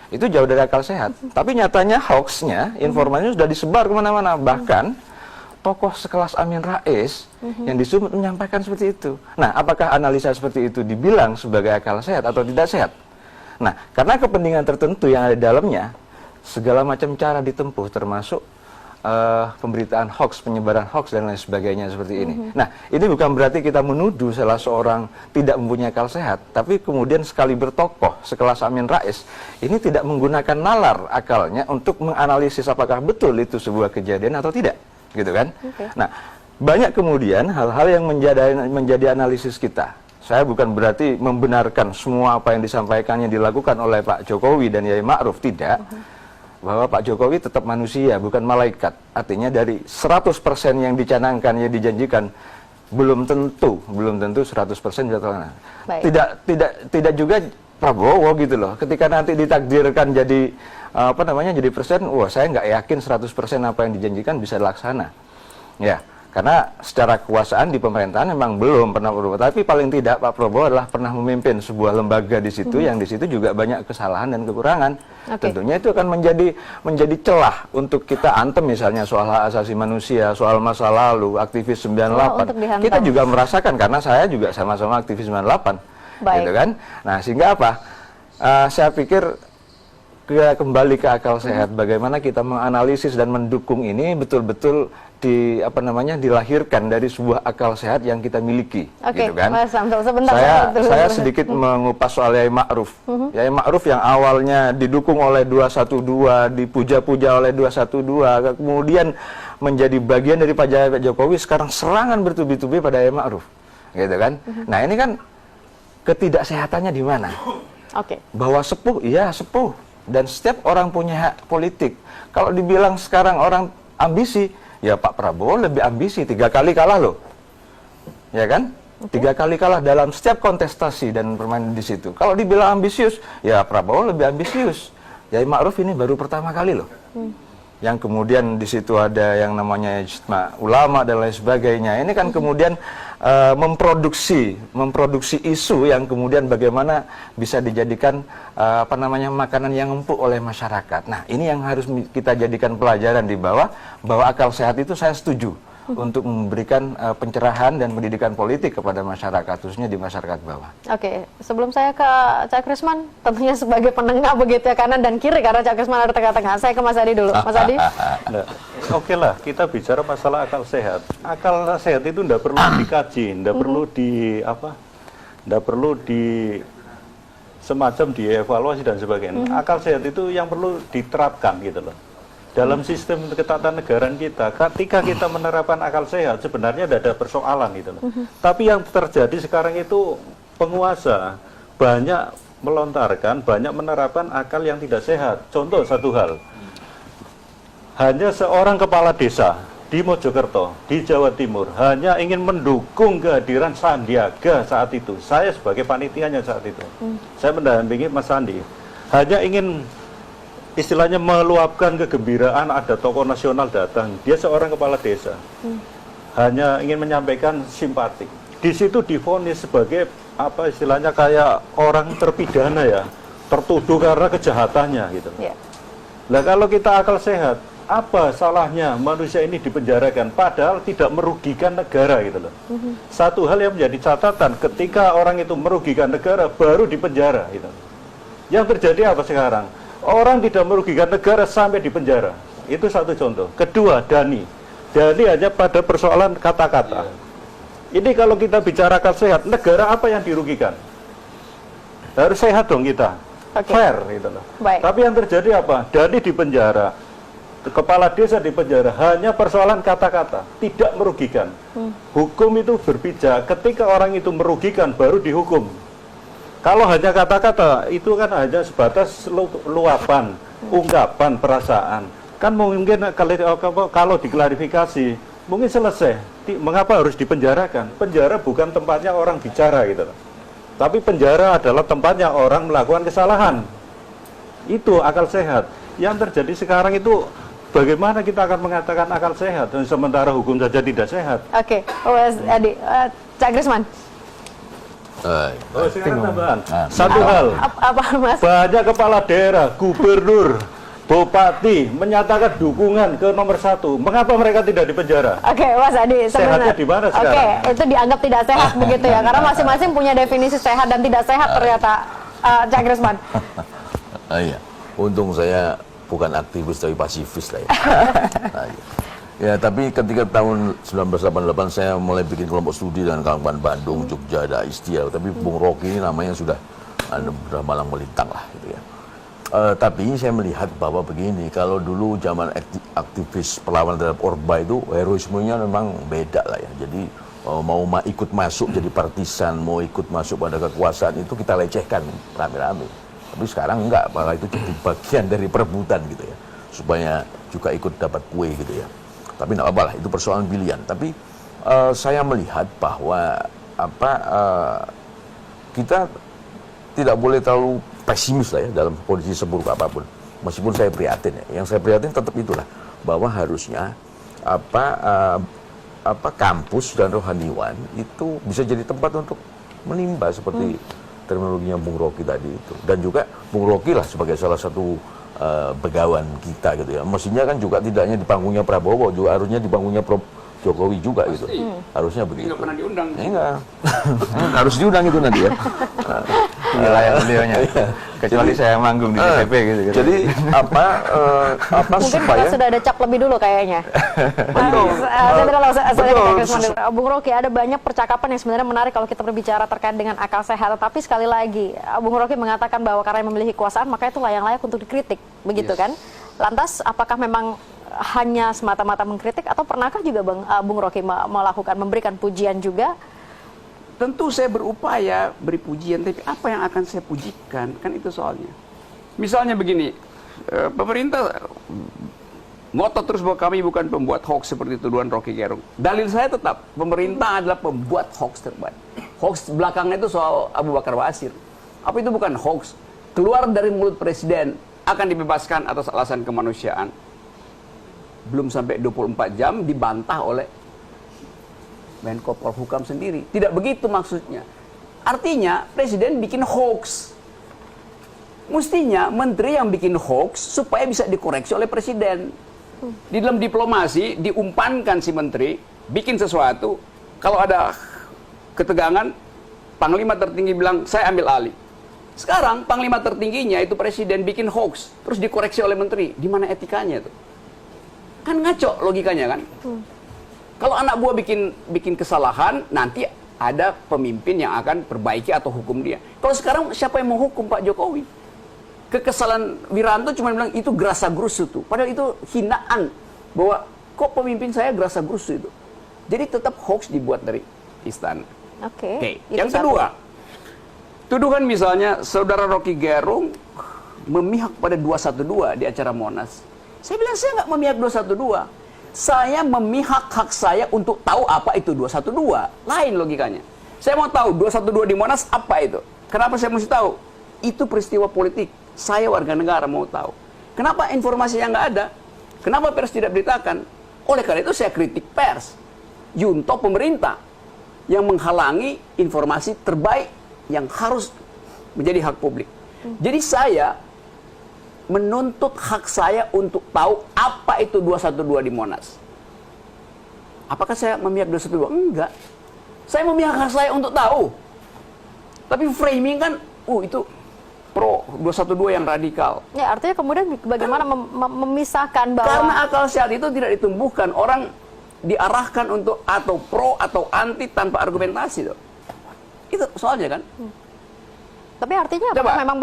itu jauh dari akal sehat. Tapi nyatanya hoaxnya, informasinya sudah disebar kemana-mana. Bahkan tokoh sekelas Amin Rais yang disebut menyampaikan seperti itu. Nah, apakah analisa seperti itu dibilang sebagai akal sehat atau tidak sehat? Nah, karena kepentingan tertentu yang ada di dalamnya, segala macam cara ditempuh, termasuk pemberitaan hoax, penyebaran hoax dan lain sebagainya seperti ini. Nah, ini bukan berarti kita menuduh salah seorang tidak mempunyai akal sehat, tapi kemudian sekali bertokoh sekelas Amin Rais, ini tidak menggunakan nalar akalnya untuk menganalisis apakah betul itu sebuah kejadian atau tidak, gitu kan? Nah, banyak kemudian hal-hal yang menjadi analisis kita. Saya bukan berarti membenarkan semua apa yang disampaikannya dilakukan oleh Pak Jokowi dan Yai Ma'ruf, tidak. Bahwa Pak Jokowi tetap manusia, bukan malaikat. Artinya dari 100% yang dicanangkan, yang dijanjikan, belum tentu 100% bisa terlaksana. Tidak juga Prabowo gitu loh. Ketika nanti ditakdirkan jadi jadi presiden, wah saya nggak yakin 100% apa yang dijanjikan bisa dilaksana. Ya, karena secara kekuasaan di pemerintahan memang belum pernah berubah. Tapi paling tidak Pak Prabowo adalah pernah memimpin sebuah lembaga di situ yang di situ juga banyak kesalahan dan kekurangan. Tentunya itu akan menjadi celah untuk kita antem misalnya soal hak asasi manusia, soal masa lalu, aktivis 98. Kita juga merasakan karena saya juga sama-sama aktivis 98. Gitu kan? Nah, sehingga apa? Saya pikir kembali ke akal sehat, bagaimana kita menganalisis dan mendukung ini betul-betul dilahirkan dari sebuah akal sehat yang kita miliki, gitu kan? Mas Samsul, sebentar, saya sedikit mengupas soal Yai Ma'ruf. Yai Ma'ruf yang awalnya didukung oleh 212, dipuja-puja oleh 212, kemudian menjadi bagian dari Pak Jokowi, sekarang serangan bertubi-tubi pada Yai Ma'ruf, gitu kan? Nah, ini kan ketidaksehatannya di mana? Bahwa sepuh, iya sepuh, dan setiap orang punya hak politik. Kalau dibilang sekarang orang ambisi, ya Pak Prabowo lebih ambisi, 3 kali kalah loh, ya kan? 3 kali kalah dalam setiap kontestasi dan permainan di situ. Kalau dibilang ambisius, ya Prabowo lebih ambisius. Yai Ma'ruf ini baru pertama kali loh, yang kemudian di situ ada yang namanya ijma ulama dan lain sebagainya. Ini kan kemudian memproduksi isu yang kemudian bagaimana bisa dijadikan makanan yang empuk oleh masyarakat. Nah, ini yang harus kita jadikan pelajaran di bawah, bahwa akal sehat itu saya setuju untuk memberikan pencerahan dan pendidikan politik kepada masyarakat, khususnya di masyarakat bawah. Oke, sebelum saya ke Cak Krisman, tentunya sebagai penengah begitu ya, kanan dan kiri, karena Cak Krisman ada tengah-tengah. Saya ke Mas Adi dulu. Mas Adi? Oke lah, kita bicara masalah akal sehat. Akal sehat itu tidak perlu dikaji, tidak perlu semacam dievaluasi dan sebagainya. Akal sehat itu yang perlu diterapkan gitu loh. Dalam sistem ketatanegaraan kita, ketika kita menerapkan akal sehat, sebenarnya tidak ada persoalan gitu loh. Tapi yang terjadi sekarang itu penguasa banyak melontarkan, banyak menerapkan akal yang tidak sehat. Contoh satu hal, hanya seorang kepala desa di Mojokerto, di Jawa Timur, hanya ingin mendukung kehadiran Sandiaga saat itu. Saya sebagai panitianya saat itu, saya mendampingi Mas Sandi, hanya ingin istilahnya meluapkan kegembiraan ada tokoh nasional datang. Dia seorang kepala desa, hanya ingin menyampaikan simpati. Di situ divonis sebagai apa istilahnya kayak orang terpidana ya, tertuduh karena kejahatannya gitu. Nah kalau kita akal sehat, apa salahnya manusia ini dipenjarakan padahal tidak merugikan negara gitu loh. Satu hal yang menjadi catatan, ketika orang itu merugikan negara baru dipenjara gitu. Yang terjadi apa sekarang? Orang tidak merugikan negara sampai di penjara. Itu satu contoh. Kedua, Dani hanya pada persoalan kata-kata. Ini kalau kita bicara akal sehat, negara apa yang dirugikan? Harus sehat dong kita. Fair gitu loh. Tapi yang terjadi apa? Dani di penjara, kepala desa di penjara, hanya persoalan kata-kata, tidak merugikan. Hukum itu berpijak, ketika orang itu merugikan baru dihukum. Kalau hanya kata-kata, itu kan hanya sebatas luapan, ungkapan, perasaan. Kan mungkin kalau diklarifikasi, mungkin selesai. Mengapa harus dipenjarakan? Penjara bukan tempatnya orang bicara gitu. Tapi penjara adalah tempatnya orang melakukan kesalahan. Itu akal sehat. Yang terjadi sekarang itu, bagaimana kita akan mengatakan akal sehat, sementara hukum saja tidak sehat. Oke, Mas Adi, Cak Krisman. Sekarang tambahan. Satu hal, apa Mas? banyak kepala daerah, gubernur, bupati menyatakan dukungan ke nomor 1. Mengapa mereka tidak dipenjara? Oke, Mas Adi, sehatnya di mana sekarang? Oke, itu dianggap tidak sehat begitu ya, karena masing-masing punya definisi sehat dan tidak sehat ternyata, Cak Krisman. Iya, untung saya bukan aktivis tapi pasifis lah ya. Ya, tapi ketika tahun 1988 saya mulai bikin kelompok studi dengan kawan-kawan Bandung, Jogja, ada Istial. Tapi Bung Rocky ini namanya sudah malang melintang lah gitu ya. Tapi saya melihat bahwa begini, kalau dulu zaman aktivis perlawanan terhadap Orba itu heroismenya memang beda lah ya. Jadi mau ikut masuk jadi partisan, mau ikut masuk pada kekuasaan itu kita lecehkan rame-rame. Tapi sekarang enggak, malah itu jadi bagian dari perebutan gitu ya, supaya juga ikut dapat kue gitu ya. Tapi tidak apa-apa lah, itu persoalan pilihan. Tapi saya melihat bahwa kita tidak boleh terlalu pesimis lah ya dalam kondisi seburuk apapun. Meskipun saya prihatin ya, yang saya prihatin tetap itulah, bahwa harusnya kampus dan rohaniwan itu bisa jadi tempat untuk menimba seperti terminologinya Bung Rocky tadi itu. Dan juga Bung Rocky lah sebagai salah satu begawan kita gitu ya. Mestinya kan juga tidak hanya di panggungnya Prabowo, juga harusnya di panggungnya Jokowi juga gitu. Harusnya begitu. Nggak pernah diundang. Enggak. Harus diundang itu nanti ya. Wilayah beliaunya. Kecuali saya manggung di DPP gitu. Jadi mungkin supaya kita sudah ada cap lebih dulu kayaknya. Bung Rocky, ada banyak percakapan yang sebenarnya menarik kalau kita berbicara terkait dengan akal sehat. Tapi sekali lagi, Bung Rocky mengatakan bahwa karena memiliki kekuasaan maka itu layak untuk dikritik, begitu kan? Lantas apakah memang hanya semata-mata mengkritik atau pernahkah juga Bung Rocky memberikan pujian juga? Tentu saya berupaya beri pujian, tapi apa yang akan saya pujikan? Kan itu soalnya. Misalnya begini, pemerintah ngotot terus bahwa kami bukan pembuat hoax seperti tuduhan Rocky Gerung. Dalil saya tetap, pemerintah adalah pembuat hoax terbaik. Hoax belakangnya itu soal Abu Bakar Basir. Apa itu bukan hoax? Keluar dari mulut presiden, akan dibebaskan atas alasan kemanusiaan. belum sampai 24 jam dibantah oleh Menko Polhukam sendiri. Tidak begitu maksudnya. Artinya presiden bikin hoax. Mestinya menteri yang bikin hoax supaya bisa dikoreksi oleh presiden. Di dalam diplomasi diumpankan si menteri bikin sesuatu, kalau ada ketegangan panglima tertinggi bilang saya ambil alih. Sekarang panglima tertingginya itu presiden bikin hoax terus dikoreksi oleh menteri. Di mana etikanya itu? Kan ngaco logikanya kan? Kalau anak buah bikin kesalahan, nanti ada pemimpin yang akan perbaiki atau hukum dia. Kalau sekarang siapa yang mau hukum Pak Jokowi? Kekesalan Wiranto cuma bilang itu gerasa gerusu tuh. Padahal itu hinaan bahwa kok pemimpin saya gerasa gerusu itu. Jadi tetap hoax dibuat dari istana. Oke. Yang kedua, tuduhan misalnya saudara Rocky Gerung memihak pada 212 di acara Monas. Saya bilang saya nggak memihak 212. Saya memihak hak saya untuk tahu apa itu 212. Lain logikanya. Saya mau tahu 212 di Monas apa itu. Kenapa saya mesti tahu? Itu peristiwa politik. Saya warga negara mau tahu. Kenapa informasi yang nggak ada? Kenapa pers tidak beritakan? Oleh karena itu saya kritik pers. Junto pemerintah yang menghalangi informasi terbaik yang harus menjadi hak publik. Jadi saya menuntut hak saya untuk tahu apa itu 212 di Monas. Apakah saya memihak 212? Enggak. Saya memihak hak saya untuk tahu. Tapi framing kan, itu pro 212 yang radikal. Ya, artinya kemudian bagaimana memisahkan bahwa... Karena akal sehat itu tidak ditumbuhkan. Orang diarahkan untuk atau pro atau anti tanpa argumentasi. Itu soalnya kan. Tapi artinya apakah memang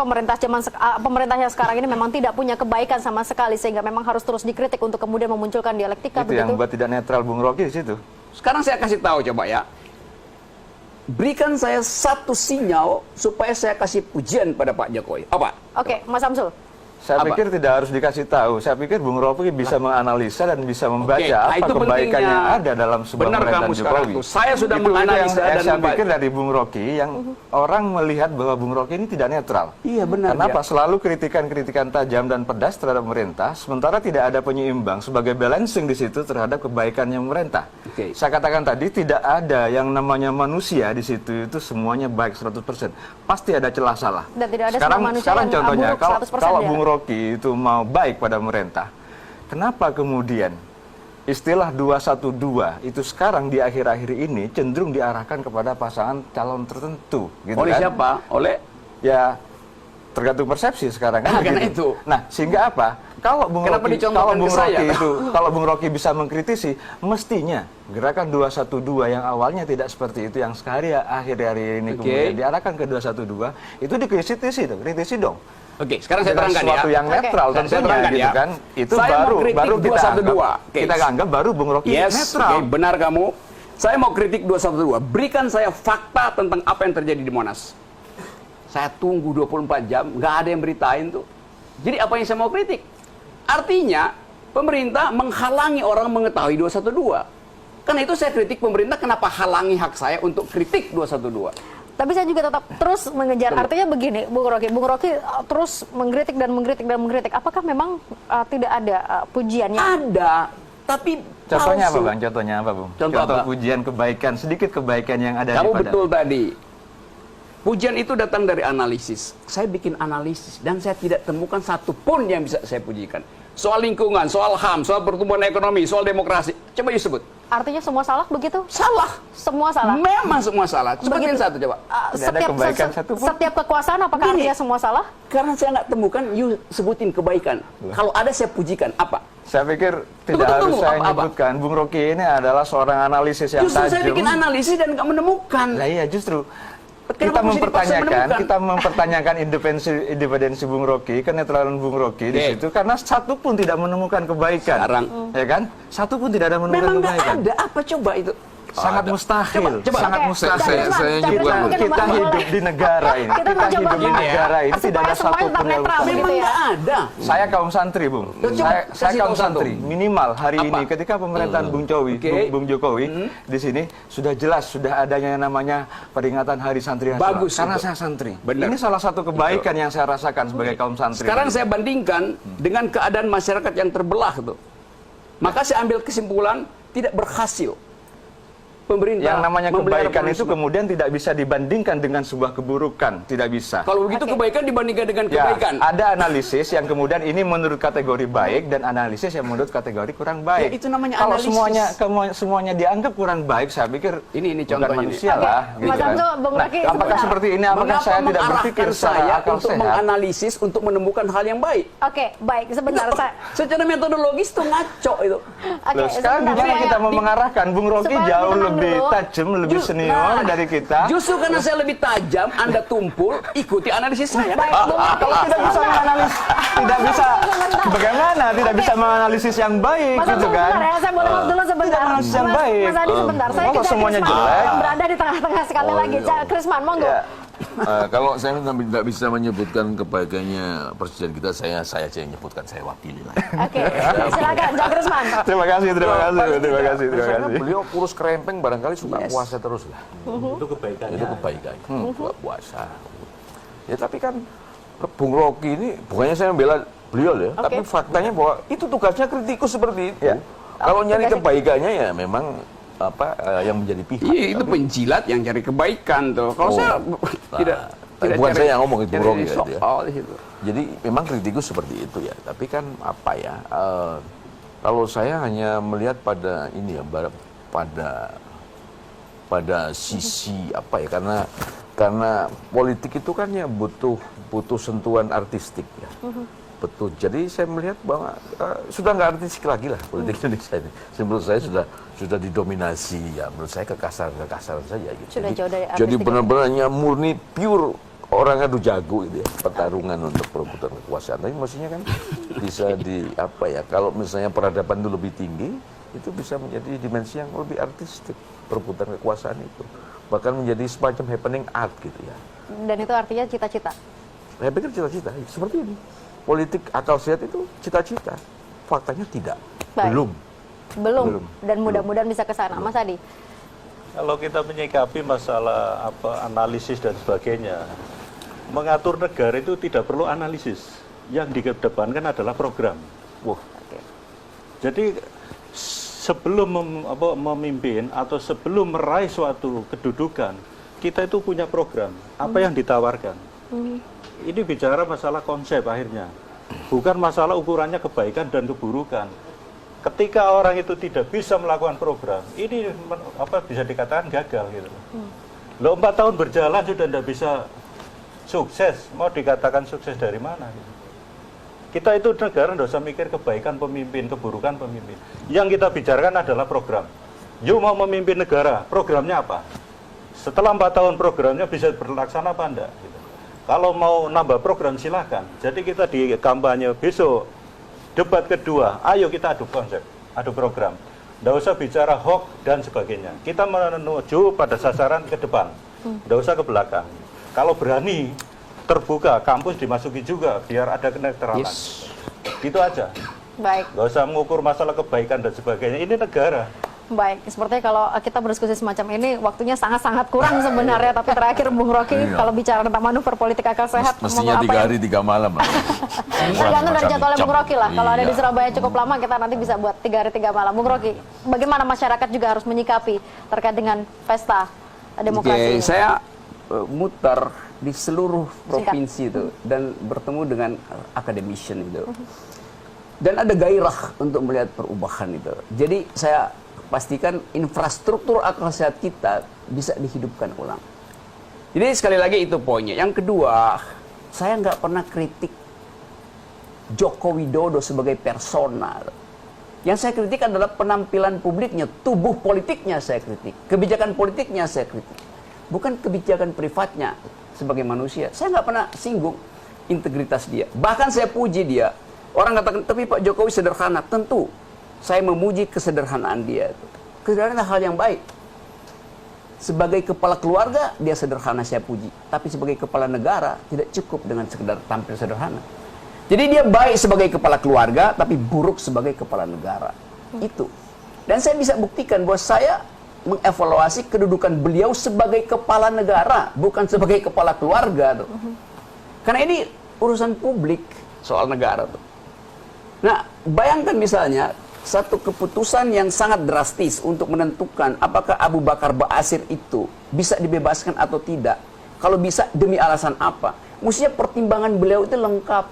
pemerintahnya sekarang ini memang tidak punya kebaikan sama sekali sehingga memang harus terus dikritik untuk kemudian memunculkan dialektika itu begitu? Yang buat tidak netral Bung Rocky di situ. Sekarang saya kasih tahu coba ya. Berikan saya satu sinyal supaya saya kasih pujian pada Pak Jokowi. Apa? Oke, Mas Samsul. Saya pikir tidak harus dikasih tahu. Saya pikir Bung Rocky bisa menganalisa dan bisa membaca apa kebaikan yang ada dalam sebuah pemerintahan Jokowi. Saya sudah menganalisa dan saya pikir dari Bung Rocky yang orang melihat bahwa Bung Rocky ini tidak netral. Iya benar. Kenapa? Selalu kritikan-kritikan tajam dan pedas terhadap pemerintah, sementara tidak ada penyeimbang sebagai balancing di situ terhadap kebaikannya pemerintah. Saya katakan tadi tidak ada yang namanya manusia di situ itu semuanya baik 100%. Pasti ada celah salah. Dan tidak ada sekarang contohnya kalau ya? Bung Rocky itu mau baik pada pemerintah, kenapa kemudian istilah 212 itu sekarang di akhir-akhir ini cenderung diarahkan kepada pasangan calon tertentu, gitu oleh kan? siapa? Oleh ya tergantung persepsi sekarang kan karena gitu. itu. Nah, sehingga apa? Kalau Bung Rocky bisa mengkritisi, mestinya gerakan 212 yang awalnya tidak seperti itu, yang akhir-hari ini kemudian diarahkan ke 212, itu kritisi dong. Oke, sekarang saya terangkan sesuatu yang netral tentunya gitu kan. Itu baru kita anggap baru Bung Rocky netral. Benar kamu. Saya mau kritik 212. Berikan saya fakta tentang apa yang terjadi di Monas. Saya tunggu 24 jam, nggak ada yang beritain tuh. Jadi apa yang saya mau kritik? Artinya pemerintah menghalangi orang mengetahui 212. Karena itu saya kritik pemerintah, kenapa halangi hak saya untuk kritik 212. Tapi saya juga tetap terus mengejar. Artinya begini, Bung Rocky terus mengkritik. Apakah memang tidak ada pujiannya? Ada, tapi contohnya apa Bang? Contohnya apa Bung? Contoh pujian kebaikan, sedikit kebaikan yang ada. Kamu betul tadi. Pujian itu datang dari analisis. Saya bikin analisis dan saya tidak temukan satupun yang bisa saya pujikan. Soal lingkungan, soal HAM, soal pertumbuhan ekonomi, soal demokrasi. Coba disebut. Artinya semua salah begitu? Salah. Semua salah? Memang semua salah. Sebutin satu coba. Setiap kekuasaan apakah artinya semua salah? Karena saya nggak temukan, you sebutin kebaikan. Kalau ada saya pujikan. Apa? Saya pikir tidak harus saya menyebutkan. Bung Rocky ini adalah seorang analisis yang tajam. Justru saya bikin analisis dan nggak menemukan. Lah iya justru. Kita mempertanyakan independensi Bung Rocky, kenetralan Bung Rocky di situ karena satu pun tidak menemukan kebaikan. Sekarang, ya kan? Satu pun tidak ada menemukan kebaikan. Memang nggak ada. Apa coba itu? Sangat mustahil. Sangat mustahil. Kita hidup di negara ini. Kita hidup di negara ini tidak ada satu pun yang memang nggak ada. Saya kaum santri, Bung. Saya kaum santri. Minimal hari ini ketika pemerintahan Bung Jokowi di sini sudah jelas sudah adanya yang namanya peringatan Hari Santri Nasional. Bagus. Karena saya santri. Benar. Ini salah satu kebaikan yang saya rasakan sebagai kaum santri. Sekarang saya bandingkan dengan keadaan masyarakat yang terbelah tuh. Maka saya ambil kesimpulan tidak berhasil pemerintah. Yang namanya memelihara kebaikan itu pluralisme. kemudian tidak bisa dibandingkan dengan sebuah keburukan, tidak bisa. Kalau begitu kebaikan dibandingkan dengan kebaikan. Ya, ada analisis yang kemudian ini menurut kategori baik dan analisis yang menurut kategori kurang baik. Ya, itu namanya Kalau analisis. semuanya dianggap kurang baik, saya pikir ini bukan contohnya manusia ini. lah. Mas Samsu, Bung Rocky, apakah sebentar. seperti ini? Apakah Mengapa saya tidak berpikir mengarahkan saya secara akal untuk sehat? menganalisis untuk menemukan hal yang baik? Oke, baik. Sebentar, saya... Secara metodologis itu ngaco itu. Oke, Loh, sekarang sebentar, gimana saya- kita mau mengarahkan? Bung Rocky Supaya jauh tenang lebih dulu. tajam, lebih senior dari kita. Justru karena saya lebih tajam, Anda tumpul, ikuti analisis saya. Baik, Bung Rocky. Kalau tidak bisa menganalisis, tidak bisa bagaimana? Tidak bisa menganalisis yang baik, Mas gitu Samsu, kan? sebentar ya, saya boleh dulu sebentar. Tidak analisis yang baik. Mas Adi sebentar, saya Kalau ke semuanya Krisman jelek. yang berada di tengah-tengah sekali Oh, lagi. iya. Krisman, monggo. Ya. Kalau saya tidak bisa menyebutkan kebaikannya presiden kita, saya aja yang menyebutkan, saya wakili lah. Oke, silakan, Cak Krisman. Terima kasih, terima kasih, terima kasih, terima Misalnya kasih. beliau kurus kerempeng, barangkali suka puasa terus lah. Itu kebaikannya. Itu kebaikan, suka puasa. Ya tapi kan Bung Rocky ini, bukannya saya membela beliau ya, tapi faktanya bahwa itu tugasnya kritikus seperti itu. Ya. Kalau nyari tugasnya- kebaikannya ya memang yang menjadi pihak. Iya, itu penjilat yang cari kebaikan tuh. Kalau saya tidak bukan cari- saya yang ngomong, itu cari Rocky ya, soal di situ. Jadi memang kritikus seperti itu ya. Tapi kan apa ya? Kalau saya hanya melihat pada ini ya, pada sisi apa ya? Karena politik itu kan ya butuh sentuhan artistik ya. Betul. Jadi saya melihat bahwa sudah nggak artistik lagi lah politik Indonesia ini. Menurut saya sudah didominasi ya. Menurut saya kekasaran saja gitu. Sudah jauh dari Jadi artistik. benar-benarnya murni pure orang adu jago gitu ya, pertarungan untuk perebutan kekuasaan. Tapi maksudnya kan bisa di apa ya? Kalau misalnya peradaban itu lebih tinggi, itu bisa menjadi dimensi yang lebih artistik perebutan kekuasaan itu. Bahkan menjadi semacam happening art gitu ya. Dan itu artinya cita-cita. Saya pikir cita-cita seperti ini. Politik akal sehat itu cita-cita. Faktanya tidak. Baik. Belum. Dan mudah-mudahan bisa ke sana. Mas Adi. Kalau kita menyikapi masalah analisis dan sebagainya, mengatur negara itu tidak perlu analisis. Yang dikedepankan adalah program. Wah, Jadi sebelum memimpin atau sebelum meraih suatu kedudukan, kita itu punya program. Apa yang ditawarkan? Ini bicara masalah konsep akhirnya. Bukan masalah ukurannya kebaikan dan keburukan. Ketika orang itu tidak bisa melakukan program, ini bisa dikatakan gagal gitu. Loh 4 tahun berjalan sudah tidak bisa sukses, mau dikatakan sukses dari mana? Gitu. Kita itu negara tidak usah mikir kebaikan pemimpin, keburukan pemimpin. Yang kita bicarakan adalah program. You mau memimpin negara, programnya apa? Setelah 4 tahun programnya bisa berlaksana apa enggak? Gitu. Kalau mau nambah program silakan. Jadi kita di kampanye besok, debat kedua, ayo kita adu konsep, adu program. Tidak usah bicara hoax dan sebagainya. Kita menuju pada sasaran ke depan, tidak usah ke belakang. Kalau berani, terbuka, kampus dimasuki juga, biar ada kenetralan. Yes. Gitu aja. Baik. Nggak usah mengukur masalah kebaikan dan sebagainya. Ini negara. Baik, sepertinya kalau kita berdiskusi semacam ini waktunya sangat-sangat kurang sebenarnya. Tapi terakhir Bung Rocky, kalau bicara tentang manuver politik akal sehat, mestinya ngomong 3 apa hari 3 malam lah. tergantung dari jadwalnya Bung Rocky lah. Kalau ada di Iya. Surabaya cukup lama, kita nanti bisa buat 3 hari 3 malam. Bung Rocky, bagaimana masyarakat juga harus menyikapi terkait dengan pesta demokrasi Oke, ini? saya mutar di seluruh provinsi itu dan bertemu dengan academician itu. Dan ada gairah untuk melihat perubahan itu. Jadi saya pastikan infrastruktur akal sehat kita bisa dihidupkan ulang. Jadi sekali lagi itu poinnya. Yang kedua, saya nggak pernah kritik Joko Widodo sebagai persona. Yang saya kritik adalah penampilan publiknya, tubuh politiknya saya kritik, kebijakan politiknya saya kritik, bukan kebijakan privatnya sebagai manusia. Saya nggak pernah singgung integritas dia. Bahkan saya puji dia. Orang katakan, tapi Pak Jokowi sederhana. Tentu, saya memuji kesederhanaan dia. Kesederhanaan adalah hal yang baik. Sebagai kepala keluarga, dia sederhana saya puji. Tapi sebagai kepala negara, tidak cukup dengan sekedar tampil sederhana. Jadi dia baik sebagai kepala keluarga, tapi buruk sebagai kepala negara. Itu. Dan saya bisa buktikan bahwa saya mengevaluasi kedudukan beliau sebagai kepala negara, bukan sebagai kepala keluarga. Tuh. Karena ini urusan publik soal negara. Tuh. Nah, bayangkan misalnya satu keputusan yang sangat drastis untuk menentukan apakah Abu Bakar Ba'asyir itu bisa dibebaskan atau tidak. Kalau bisa, demi alasan apa? Mestinya pertimbangan beliau itu lengkap.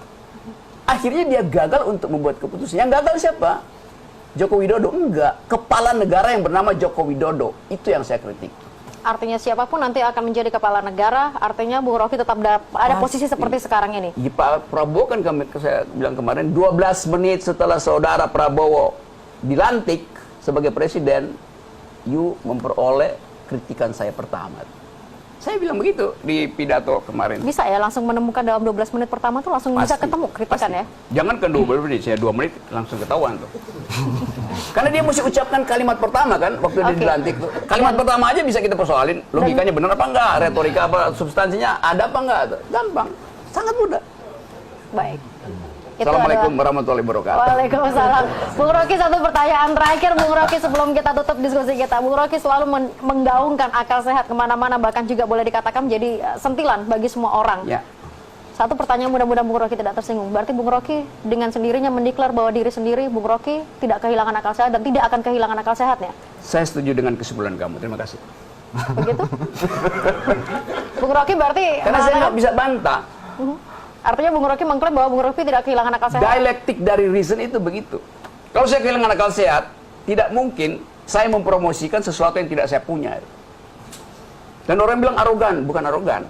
Akhirnya dia gagal untuk membuat keputusan. Yang gagal siapa? Joko Widodo? Enggak. Kepala negara yang bernama Joko Widodo. Itu yang saya kritik. Artinya siapapun nanti akan menjadi kepala negara, artinya Bung Rocky tetap ada posisi seperti sekarang ini. Ya, Pak Prabowo kan saya bilang kemarin, 12 menit setelah saudara Prabowo dilantik sebagai presiden, you memperoleh kritikan saya pertama. Saya bilang begitu di pidato kemarin. Bisa ya langsung menemukan dalam 12 menit pertama tuh langsung bisa ketemu kritikan ya? Jangan kan 12 menit, saya 2 menit langsung ketahuan tuh. Karena dia mesti ucapkan kalimat pertama kan, waktu dia dilantik tuh. Kalimat pertama aja bisa kita persoalin, logikanya benar apa enggak, retorika apa, substansinya ada apa enggak tuh. Gampang, sangat mudah. Baik. Assalamualaikum warahmatullahi wabarakatuh. Waalaikumsalam. Bung Rocky, satu pertanyaan terakhir Bung Rocky sebelum kita tutup diskusi kita. Bung Rocky selalu menggaungkan akal sehat kemana-mana, bahkan juga boleh dikatakan menjadi sentilan bagi semua orang. Ya. Satu pertanyaan, mudah-mudahan Bung Rocky tidak tersinggung. Berarti Bung Rocky dengan sendirinya mendeklar bahwa diri sendiri Bung Rocky tidak kehilangan akal sehat dan tidak akan kehilangan akal sehatnya? Saya setuju dengan kesimpulan kamu. Terima kasih. Begitu? Bung Rocky berarti Karena saya nggak bisa bantah. Artinya Bung Rocky mengklaim bahwa Bung Rocky tidak kehilangan akal sehat. Dialektik dari reason itu begitu. Kalau saya kehilangan akal sehat, tidak mungkin saya mempromosikan sesuatu yang tidak saya punya. Dan orang bilang arogan, bukan arogan.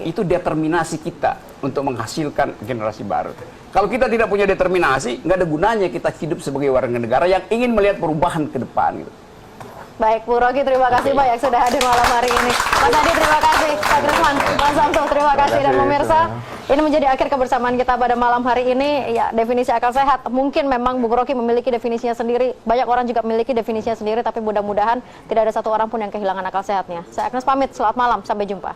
Itu determinasi kita untuk menghasilkan generasi baru. Kalau kita tidak punya determinasi, nggak ada gunanya kita hidup sebagai warga negara yang ingin melihat perubahan ke depan. Gitu. Baik, Bung Rocky, terima kasih banyak sudah hadir malam hari ini. Mas Adi, terima kasih. Pak Gresman, Mas Samsul, terima kasih. Dan pemirsa, ini menjadi akhir kebersamaan kita pada malam hari ini. Ya, definisi akal sehat. Mungkin memang Bung Rocky memiliki definisinya sendiri. Banyak orang juga memiliki definisinya sendiri, tapi mudah-mudahan tidak ada satu orang pun yang kehilangan akal sehatnya. Saya Agnes pamit, selamat malam, sampai jumpa.